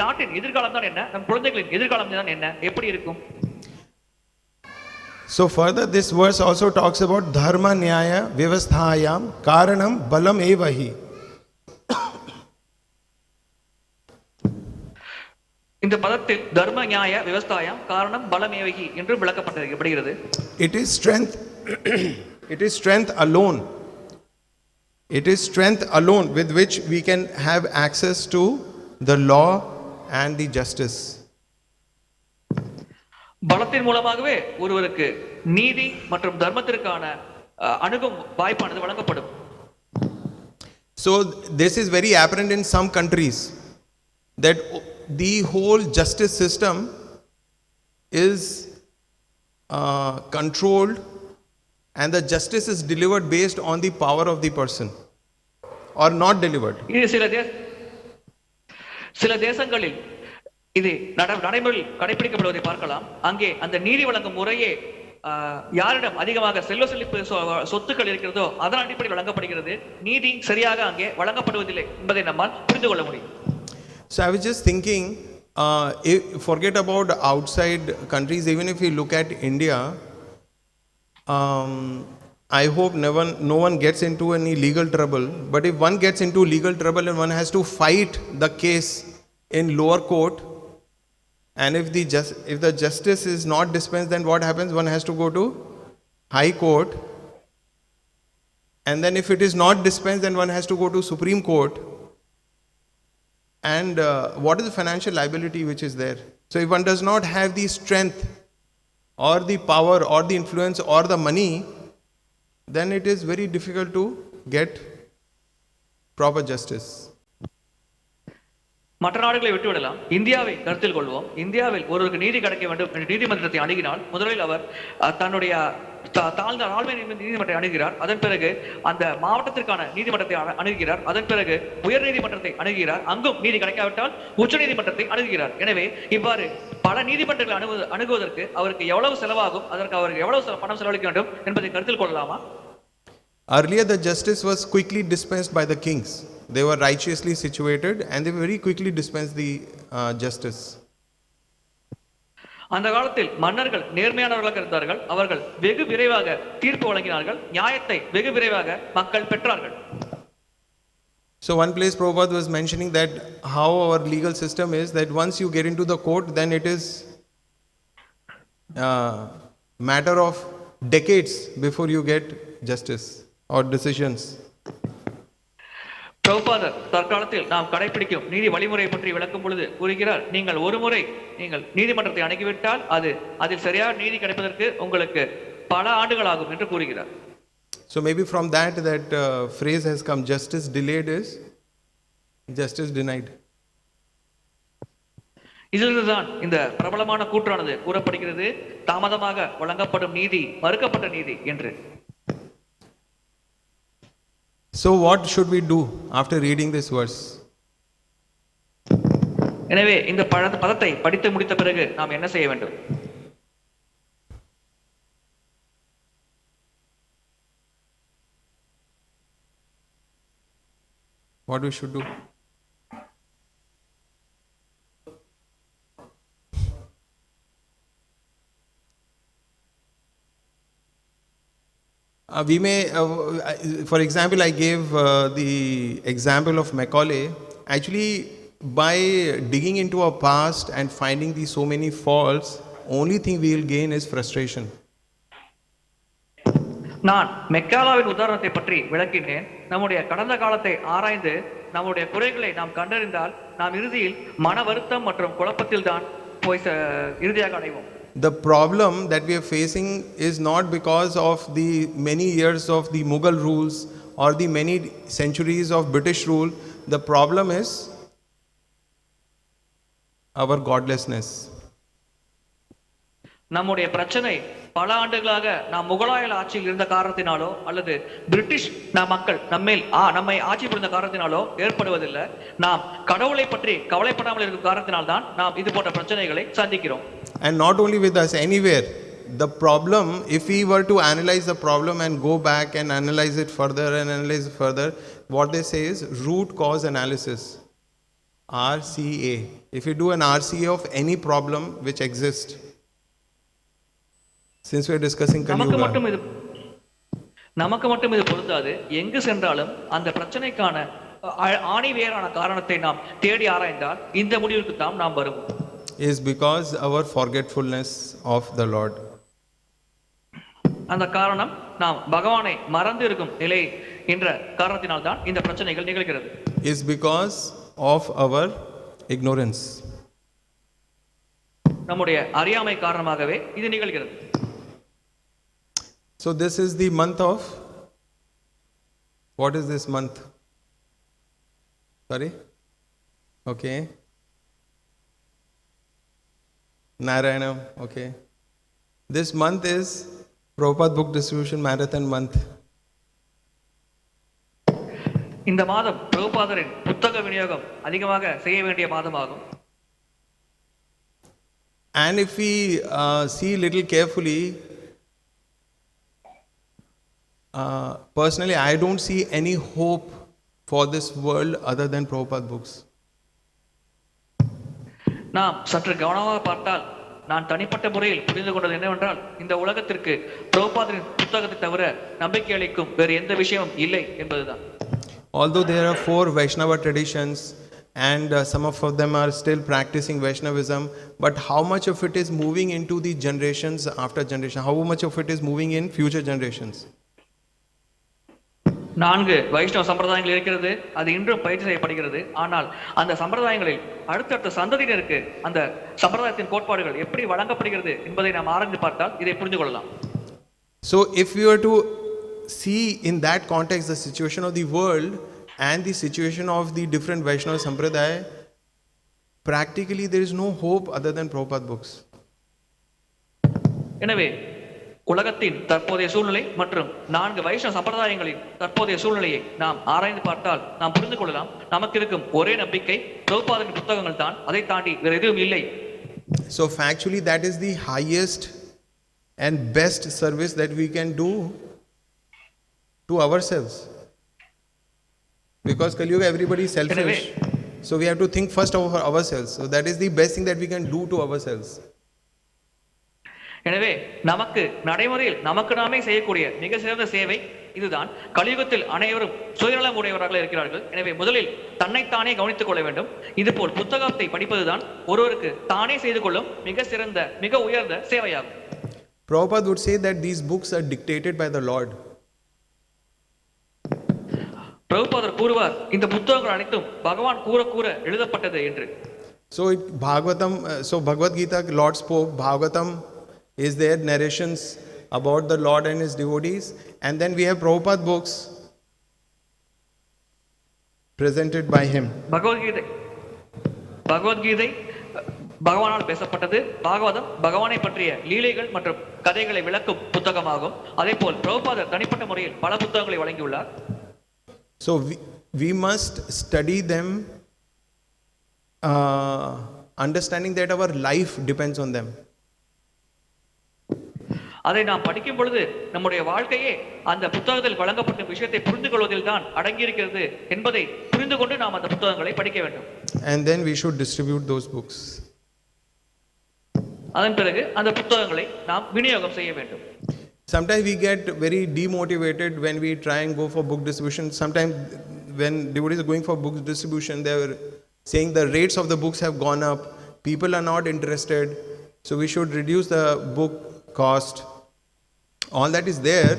S2: நாட்டின் எதிர்காலம் தான் என்ன, நம் குழந்தைகளின் எதிர்காலம் தான் என்ன, எப்படி இருக்கும்?
S1: So further this verse also talks about dharma-nyāya-vyavasthāyāṁ kāraṇaṁ balam evahi.
S2: இந்த பதத்தில் தர்ம நியாய விவஸ்தாயம் காரணம் பலமேவகி என்று விளக்கப்பட்டிருக்கிறது.
S1: It is strength. It is strength alone. It is strength alone with which we can have access to the law and the justice.
S2: பலத்தின் மூலமாகவே ஒருவருக்கு நீதி மற்றும் தர்மத்திற்கான அணுகும் வாய்ப்பானது வழங்கப்படும்.
S1: So this is very apparent in some countries that the whole justice system is controlled and the justice is delivered based on the power of the person or not delivered.
S2: இது சில தேசங்களில் இது நடைமுறையில் கடைபிடிக்கப்படுவதை பார்க்கலாம். அங்கே அந்த நீதி வழங்கும் முறையே யாரிடம் அதிகமாக செல்வ செழிப்பு சொத்துக்கள் இருக்கிறதோ அதன் அடிப்படையில் வழங்கப்படுகிறது. நீதி சரியாக அங்கே வழங்கப்படுவதில்லை என்பதை நம்மால் புரிந்து கொள்ள முடியும்.
S1: So I was just thinking, forget about outside countries, even if we look at India, I hope no one gets into any legal trouble. But if one gets into legal trouble and one has to fight the case in lower court, and if the justice is not dispensed, then what happens? One has to go to high court, and then if it is not dispensed, then one has to go to Supreme Court. And what is the financial liability which is there? So if one does not have the strength or the power or the influence or the money, then it is very difficult to get proper justice.
S2: மற்ற நாடுகளை விட்டுவிடலாம், இந்தியாவை கருத்தில் கொள்வோம். இந்தியாவில் ஒருவருக்கு நீதி கிடைக்க வேண்டும் என்று நீதிமன்றத்தை அணுகினால் முதலில் அவர் தன்னுடைய தாழ்ந்த ஆழ்மை நீதிமன்றத்தை அணுகிறார். அதன் பிறகு அந்த மாவட்டத்திற்கான நீதிமன்றத்தை அணுகிறார். அதன் பிறகு உயர் நீதிமன்றத்தை அணுகிறார். அங்கும் நீதி கிடைக்காவிட்டால் உச்ச நீதிமன்றத்தை அணுகிறார். எனவே இவ்வாறு பல நீதிமன்றங்களை அணுகுவதற்கு அவருக்கு எவ்வளவு செலவாகும், அதற்கு அவருக்கு எவ்வளவு பணம் செலவழிக்க வேண்டும் என்பதை கருத்தில் கொள்ளலாமா?
S1: Earlier the justice was quickly dispensed by the kings. They were righteously situated and they very quickly dispensed the justice.
S2: அந்த காலத்தில் மன்னர்கள் நேர்மையானவர்களாக இருந்தார்கள். அவர்கள் வெகு விரைவாக தீர்ப்பு வழங்கினார்கள். நியாயத்தை வெகு விரைவாக மக்கள் பெற்றார்கள்.
S1: So one place Prabhupada was mentioning that how our legal system is that once you get into the court, then it is matter of decades before you get justice or decisions.
S2: பிரபுபாதர் தற்காலத்தில் நாம் கடைபிடிக்கும் நீதி வழிமுறை பற்றி விளக்கும் பொழுது கூறுகிறார், நீங்கள் ஒரு முறை நீங்கள் நீதிமன்றத்தை அணுகிவிட்டால் அதில் சரியான நீதி கிடைப்பதற்கு உங்களுக்கு பல ஆண்டுகள் ஆகும் என்று கூறுகிறார்.
S1: So maybe from that phrase has come, justice delayed is justice denied.
S2: இதிலிருந்துதான் இந்த பிரபலமான கூற்றானது கூறப்படுகிறது, தாமதமாக வழங்கப்படும் நீதி மறுக்கப்பட்ட நீதி என்று.
S1: So what should we do after reading this verse?
S2: எனவே இந்த பதத்தை படித்து முடித்த பிறகு நாம் என்ன செய்ய வேண்டும்?
S1: What we should do? We may, for example, I gave the example of Macaulay. Actually, by digging into our past and finding these so many faults, only thing we will gain is frustration.
S2: நான் மெக்காலாவின் உதாரணத்தை பற்றி விளக்கினேன். நம்முடைய கடந்த காலத்தை ஆராய்ந்து நம்முடைய குறைகளை நாம் கண்டறிந்தால் நாம் இறுதியில் மன வருத்தம் மற்றும் குழப்பத்தில் தான் போய் இறுதியாக அடைவோம்.
S1: The problem that we are facing is not because of the many years of the Mughal rules or the many centuries of British rule. The problem is our godlessness.
S2: நம்முடைய பிரச்சனை பல ஆண்டுகளாக நாம் முகலாய ஆட்சியில் இருந்த காரணத்தினாலோ அல்லது பிரிட்டிஷ் மக்கள் நம்மை ஆட்சி புரிந்த காரணத்தினாலோ ஏற்படுவதில்லை. நாம் கடவுளை பற்றி கவலைப்படாமல் இருக்கும் காரணத்தினால்தான் நாம் இது போன்ற பிரச்சனைகளை சந்திக்கிறோம்.
S1: And not only with us, anywhere. The problem, if we were to analyze the problem and go back and analyze it further and analyze it further, what they say is root cause analysis, RCA. If you do an RCA of any problem which exists, since we are discussing Kali-yuga.
S2: நமக்கு மட்டும் இது பொருந்தாது. எங்கு சென்றாலும் அந்த பிரச்சனைக்கான ஆணிவேரான காரணத்தை நாம் தேடி ஆராய்ந்தால் இந்த முடிவுக்கு தான் நாம் வருவோம்.
S1: Is because our forgetfulness of the Lord.
S2: அந்த காரணம் நாம் பகவானை மறந்து இருக்கும் நிலை என்ற காரணத்தினால் தான் இந்த பிரச்சனைகள் நிகழ்கிறது.
S1: Is because of our ignorance.
S2: நம்முடைய அறியாமை காரணமாகவே இது நிகழ்கிறது.
S1: So this is the month of, what is this month? Sorry? Okay. Nārāyanam, okay. This month is Prabhupada Book Distribution Marathon month.
S2: இந்த மாதம் பிரபுபாதரின் புத்தக விநியோகம் அதிகமாக செய்ய வேண்டிய மாதமாகும்.
S1: And if we see little carefully, personally I don't see any hope for this world other than Prabhupada books.
S2: நாம் சற்று கவனமாக பார்த்தால் நான் தனிப்பட்ட முறையில் புரிந்து கொண்டது என்னவென்றால் இந்த உலகத்திற்கு பிரபுபாதரின் புத்தகத்தை தவிர நம்பிக்கை அளிக்கும் வேறு எந்த விஷயமும் இல்லை என்பதுதான்.
S1: Although there are 4 Vaishnava traditions and some of them are still practicing Vaishnavism, but how much of it is moving into the generations after generation? How much of it is moving in future generations?
S2: 4 வைஷ்ணவ சம்பிரதாயங்கள் இருக்கிறது, அது இன்றும் பயிற்சி செய்யப்படுகிறது. ஆனால் அந்த சம்பிரதாயங்களில் அடுத்தடுத்த சந்ததியினருக்கு அந்த சம்பிரதாயத்தின் கோட்பாடுகள் எப்படி வழங்கப்படுகிறது என்பதை நாம் ஆராய்ந்து பார்த்தால் இதை புரிந்து கொள்ளலாம்.
S1: So if we were to see in that context the situation of the world and the situation of the different Vaishnava Sampradaya, practically there is no hope other than Prabhupada books.
S2: எனவே உலகத்தின் தற்போதைய சூழ்நிலை மற்றும் 4 வைஷ்ணவ சம்பிரதாயங்களின் தற்போதைய சூழ்நிலையை நாம் ஆராய்ந்து பார்த்தால் நாம் புரிந்து கொள்ளலாம். நமக்கு இருக்கும் ஒரே நம்பிக்கை பிரபுபாதரின் புத்தகங்கள் தான், அதை தாண்டி வேறு எதுவும் இல்லை.
S1: So factually that is the highest and best service that we can do to ourselves. Because Kali-yuga everybody is selfish. So we have to think first of ourselves. So that is the best thing that we can do to ourselves.
S2: எனவே நமக்கு நடைமுறையில் நமக்கு நாமே செய்யக்கூடிய மிக சிறந்த சேவை இதுதான். கலியுகத்தில் அனைவரும் சுயநலம் உடையவர்களாக இருக்கிறார்கள். எனவே முதலில் தன்னைத்தானே கவனித்துக் கொள்ள வேண்டும். இதுபோல் புத்தகத்தை படிப்பதுதான் ஒருவருக்கு தானே செய்து கொள்ளும் மிக சிறந்த மிக உயர்ந்த சேவையாகும்.
S1: Prabhupada would say that these books are dictated by the Lord.
S2: பிரபுபாதர் கூறுவார், இந்த புத்தகங்கள் அனைத்தும் பகவான் கூற கூற எழுதப்பட்டது என்று.
S1: So Bhagavad Gita, Lord spoke, Bhagavatam is their narrations about the Lord and his devotees, and then we have Prabhupada books presented by him.
S2: Bhagavad Gita பகவானால் பேசப்பட்டது. பாகவதம் பகவானை பற்றிய லீலைகள் மற்றும் கதைகளை விளக்கும் புத்தகமாகும். அதே போல் பிரபுபாதர் தனிப்பட்ட முறையில் பல புத்தகங்களை வழங்கியுள்ளார்.
S1: So we must study them, understanding that our life depends on them.
S2: அதை நாம் படிக்கும் பொழுது நம்முடைய வாழ்க்கையே அந்த புத்தகத்தில் வழங்கப்பட்ட விஷயத்தை புரிந்து கொள்வதில் தான் அடங்கியிருக்கிறது என்பதை புரிந்து கொண்டு நாம் அந்த புத்தகங்களை படிக்க வேண்டும்.
S1: And then we should distribute those books.
S2: அதன் பிறகு அந்த புத்தகங்களை நாம் விநியோகம் செய்ய வேண்டும்.
S1: Sometimes we get very demotivated when we try and go for book distribution. Sometimes when devotees are going for book distribution, they are saying the rates of the books have gone up, people are not interested, so we should reduce the book cost. All that is there.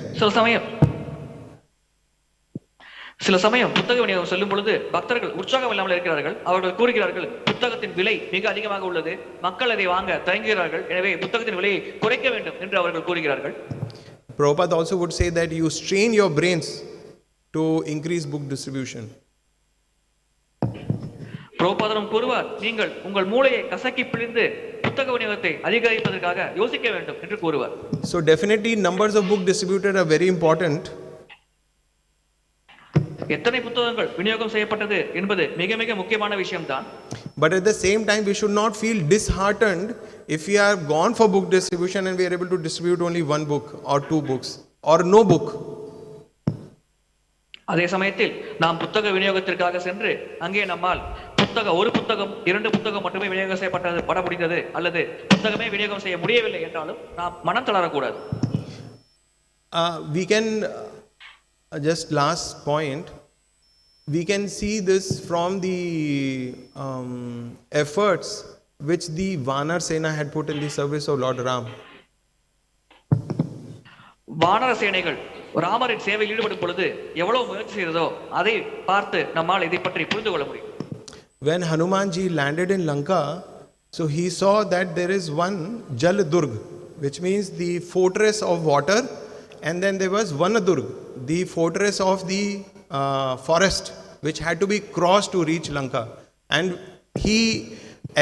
S2: சில சமயம் புத்தக விநியோகம் சொல்லும் பொழுது பக்தர்கள் உற்சாகம் இல்லாமல் இருக்கிறார்கள். அவர்கள் கூறுகிறார்கள், புத்தகத்தின் விலை மிக அதிகமாக உள்ளது, மக்கள் அதை வாங்க தயங்குகிறார்கள், எனவே புத்தகத்தின் விலையை குறைக்க வேண்டும் என்று அவர்கள் கூறுகிறார்கள்.
S1: Prabhupada also would say that you strain your brains to increase book distribution.
S2: பிரபுபாதரும் கூறுவார், நீங்கள் உங்கள் மூளையை கசக்கி பிழிந்து புத்தக விநியோகத்தை அதிகரிப்பதற்காக யோசிக்க வேண்டும் என்று கூறுவார்.
S1: So definitely numbers of book distributed are very important.
S2: எத்தனை புத்தகங்கள் விநியோகம் செய்யப்பட்டது என்பது மிக மிக முக்கியமான விஷயம்தான்.
S1: But at the same time we should not feel disheartened if we are gone for book distribution and we are able to distribute only one book or two books or no book.
S2: அதே சமயத்தில் நாம் புத்தக விநியோகத்திற்காக சென்று அங்கே நம்மால் ஒரு புத்தகம் இரண்டு புத்தகம் மட்டுமே விநியோகம் செய்யப்பட முடிந்தது அல்லது புத்தகமே விநியோகம் செய்ய முடியவில்லை என்றாலும் நாம் மனம் தளரக்கூடாது.
S1: We can just last point, we can see this from the efforts which the Vanar Sena had put in the service of Lord Ram.
S2: வானர சேனைகள் ராமரின் சேவையில் ஈடுபடும் பொழுது எவ்வளவு முயற்சி செய்ததோ அதை பார்த்து நம்மால் இதை பற்றி புரிந்து கொள்ள முடியும்.
S1: When Hanumanji landed in Lanka, so he saw that there is one Jal Durg, which means the fortress of water, and then there was Vanadurg, the fortress of the forest, which had to be crossed to reach Lanka. And he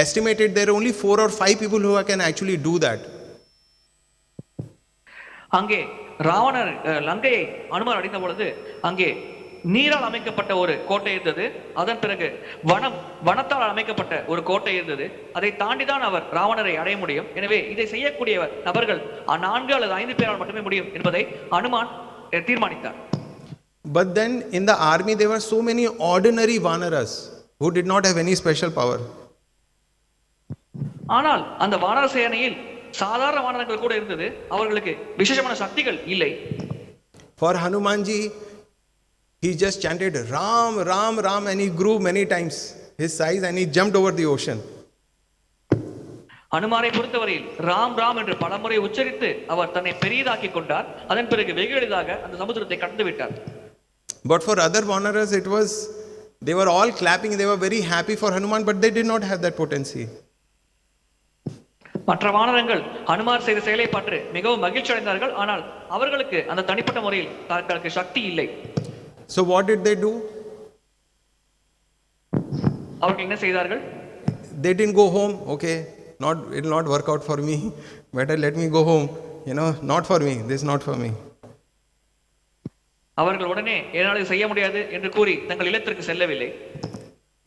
S1: estimated there are only 4 or 5 people who can actually do that.
S2: அங்கே ராவணர் லங்கையை அனுமர் அடைந்த பொழுது அங்கே நீரால் அமைக்கப்பட்ட ஒரு கோட்டை இருந்தது. அதன் பிறகு வனத்தால் அமைக்கப்பட்ட ஒரு கோட்டை இருந்தது. அதை தாண்டிதான் அவர் ராவணரை அடைய முடியும். எனவே இதை செய்யக்கூடிய நபர்கள் 4 அல்லது 5 பேரால் மட்டுமே முடியும் என்பதை Hanuman தீர்மானித்தார்.
S1: But then in the army there were so many ordinary vanaras who did not have any special power.
S2: ஆனால் அந்த வானர சேனையில் சாதாரண வானரங்கள் கூட இருந்தது. அவர்களுக்கு விசேஷமான சக்திகள் இல்லை.
S1: For Hanumanji, he just chanted Ram, Ram, Ram, and he grew many times his size and he jumped over the ocean.
S2: அனுமாரை பொறுத்தவரையில் ராம் ராம் என்று பலமுறை உச்சரித்து அவர் தன்னை பெரியதாக்கி கொண்டார். அதன் பிறகு வெகு எளிதாக அந்த சமுத்திரத்தை கடந்து விட்டார்.
S1: But for other vanaras it was, they were all clapping, they were very happy for Hanuman, but they did not have that potency.
S2: மற்ற வானரங்கள் ஹனுமார் செய்த செயலை பற்றி மிகவும் மகிழ்ச்சி அடைந்தார்கள். ஆனால் அவர்களுக்கு அந்த தனிப்பட்ட முறையில் தங்களுக்கு சக்தி இல்லை.
S1: So what did they do?
S2: அவர்கள் என்ன செய்தார்கள்?
S1: They didn't go home. Okay, it will not work out for me. Better let me go home. Not for me. This is not for me.
S2: அவர்கள் உடனே என்னால் இதை செய்ய முடியாது என்று கூறி தங்கள் இல்லத்திற்கு செல்லவில்லை.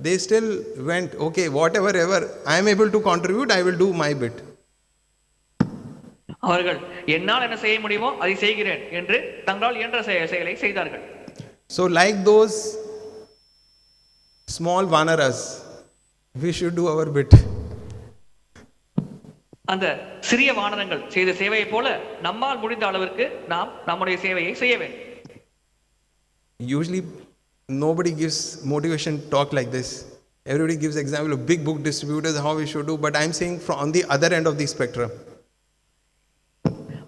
S1: They still went, okay, whatever I am able to contribute, I will do my bit.
S2: அவர்கள் என்னால் என்ன செய்ய முடியுமோ அதை செய்கிறேன் என்று தங்களால் இயன்ற செயலை செய்தார்கள்.
S1: So like those small vanaras, we should do our bit.
S2: அந்த சிறிய வானரங்கள் செய்த சேவையை போல நம்மால் முடிந்த அளவிற்கு நாம் நம்முடைய சேவையை செய்ய வேண்டும்.
S1: Usually nobody gives motivation talk like this. Everybody gives example of big book distributors, how we should do, but I'm saying from on the other end of the spectrum.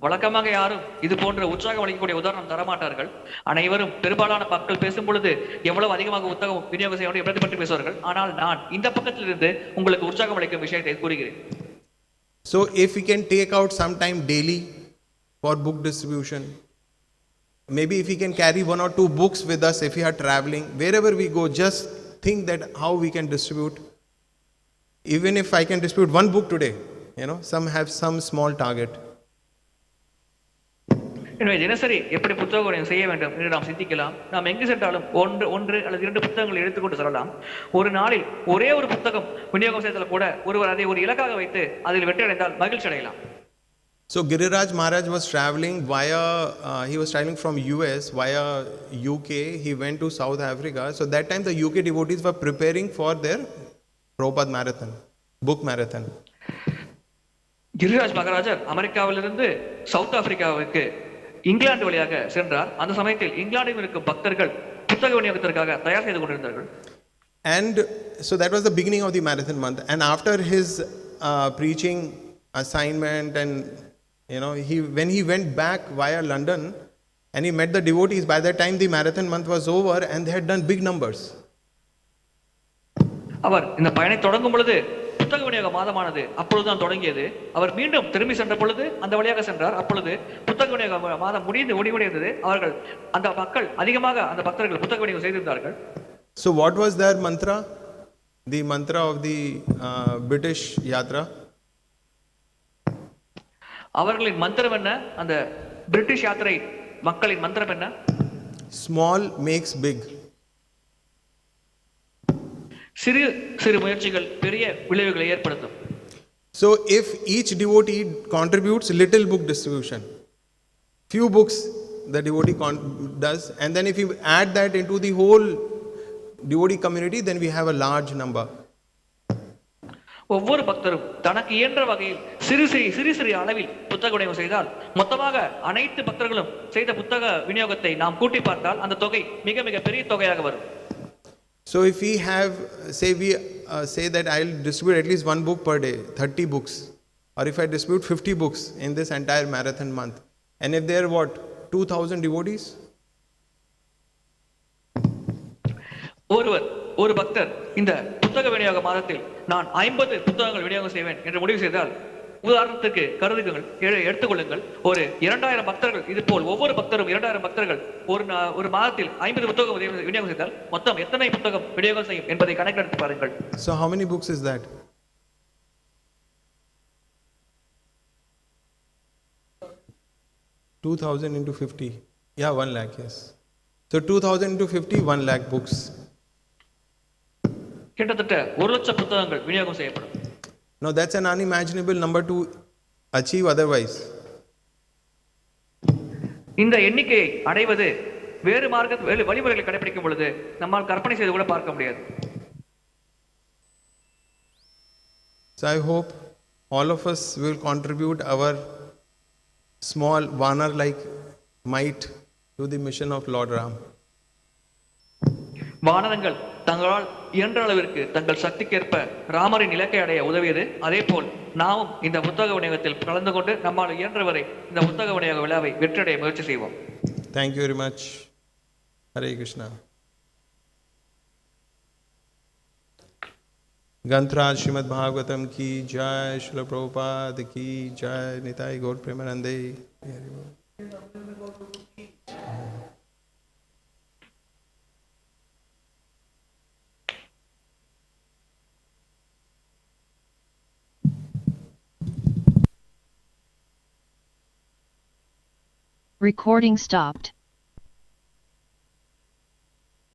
S2: வழக்கமாக யாரும் இது போன்ற உற்சாகம் அளிக்கக்கூடிய உதாரணம் தரமாட்டார்கள். அனைவரும் பெரும்பாலான மக்கள் பேசும் பொழுது எவ்வளவு அதிகமாக புத்தகம் விநியோகம் செய்ய வேண்டும் பற்றி பேசுவார்கள். ஆனால் நான் இந்த பக்கத்திலிருந்து உங்களுக்கு உற்சாகம் அளிக்கும் விஷயத்தை கூறுகிறேன்.
S1: So if we can take out some time daily for book distribution, maybe if we can carry 1 or 2 books with us if we are traveling, wherever we go, just think that how we can distribute. Even if I can distribute 1 book today, some have some small target.
S2: எனவே தினசரி எப்படி புத்தகம் செய்ய வேண்டும் என்று நாம் சிந்திக்கலாம். நாம் எங்கு சென்றாலும் ஒன்று அல்லது 2 புத்தகங்களை எடுத்துக்கொண்டு செல்லலாம். ஒரு நாளில் ஒரே ஒரு புத்தகம் விநியோகம் செய்தால் கூட ஒருவர் அதை ஒரு இலக்காக வைத்து அதில் வெற்றி அடைந்தால் மகிழ்ச்சி அடையலாம்.
S1: So Giriraj Maharaj was traveling he was traveling from US via UK. He went to South Africa. So that time the UK devotees were preparing for their Prabhupada marathon, book marathon.
S2: Giriraj மகாராஜர் அமெரிக்காவிலிருந்து south ஆப்பிரிக்காவுக்கு England வழியாக சென்றார். அந்த சமயத்தில் இங்கிலாந்தில் இருக்கும் பக்தர்கள் புத்தக விநியோகத்திற்காக தயார் செய்து கொண்டிருந்தார்கள்.
S1: And so that was the beginning of the marathon month. And after his preaching assignment and when he went back via London and he met the devotees, by that time the marathon month was over and they had done big numbers.
S2: அவர் இந்த பயணத்தை தொடங்கும் பொழுது புத்தக விநியோக மாதமானது அப்பொழுதுதான் தொடங்கியது. அவர் மீண்டும் திரும்பி சென்ற பொழுது அந்த வழியாக சென்றார். அப்பொழுது புத்தக விநியோக மாதம் முடிவடைந்தது. அவர்கள் அந்த மக்கள் அதிகமாக அந்த பக்தர்கள் புத்தக விநியோகம் செய்திருந்தார்கள்.
S1: So what was their mantra? The mantra of the British Yatra?
S2: அவர்களின் மந்திரம் என்ன? அந்த பிரிட்டிஷ் யாத்திரை மக்களின் மந்திரம் என்ன?
S1: Small makes big.
S2: சிறு சிறு முயற்சிகள் பெரிய விளைவுகளை ஏற்படுத்தும்.
S1: So if each devotee contributes little book distribution, few books the devotee does, and then if you add that into the whole devotee community, then we have a large number.
S2: ஒவ்வொரு பக்தரும் தனக்கு இயன்ற வகையில் சிறு சிறு அளவில் புத்தக விநியோகம் செய்தால் மொத்தமாக அனைத்து பக்தர்களும் செய்த புத்தக விநியோகத்தை நாம் கூட்டி பார்த்தால் அந்த தொகை மிக மிக பெரிய தொகையாக வரும்.
S1: So if we have, say that I'll distribute at least 1 book per day, 30 books, or if I distribute 50 books in this entire marathon month, and if there are 2,000 devotees?
S2: ஒரு பக்தர் இந்த புத்தக விநியோக மாதத்தில் நான் 50 புத்தகங்கள் விநியோகம் செய்வேன் என்று முடிவு செய்தால், உதாரணத்துக்கு எடுத்துக்கொள்ளுங்கள், ஒரு 2000 பக்தர்கள், இது போல் ஒவ்வொரு பக்தரும் 2000 பக்தர்கள் ஒரு மாதத்தில் 50 புத்தகம் விநியோகம் செய்தால் மொத்தம் எத்தனை புத்தகம் விநியோகம் செய்யும் என்பதை கணக்கெடுத்து பாருங்கள்.
S1: So how many books is that? $2,000 into 50. Yeah, 1 lakh, yes. So 2,000 into 50, 1 lakh books.
S2: கிட்டத்தட்ட 1 லட்சம் புத்தகங்கள் விநியோகம் செய்யப்படும்.
S1: Now that's an unimaginable number to achieve otherwise.
S2: இந்த எண்ணிக்கையை அடைவது வேறு வழிமுறைகளை கடைபிடிக்கும் பொழுது நம்மால் கற்பனை செய்து கூட பார்க்க முடியாது.
S1: So I hope all of us will contribute our small Vanar-like might to the mission of Lord Ram.
S2: வானரங்கள் தங்களால் இயன்ற அளவிற்கு தங்கள் சக்திக்கேற்ப ராமரின் இலக்கை அடைய உதவியது. அதே போல் நாமும் இந்த புத்தக விநியோகத்தில் கலந்து கொண்டு நம்மால் இயன்றவரை இந்த புத்தக விநியோக விழாவை வெற்றியடைய முயற்சி செய்வோம்.
S1: Thank you very much. Hare Krishna. Granthāraj Śrīmad Bhāgavatam ki jai, Śrīla Prabhupāda ki jai, Nitai Gaur Premanande.
S3: Recording stopped.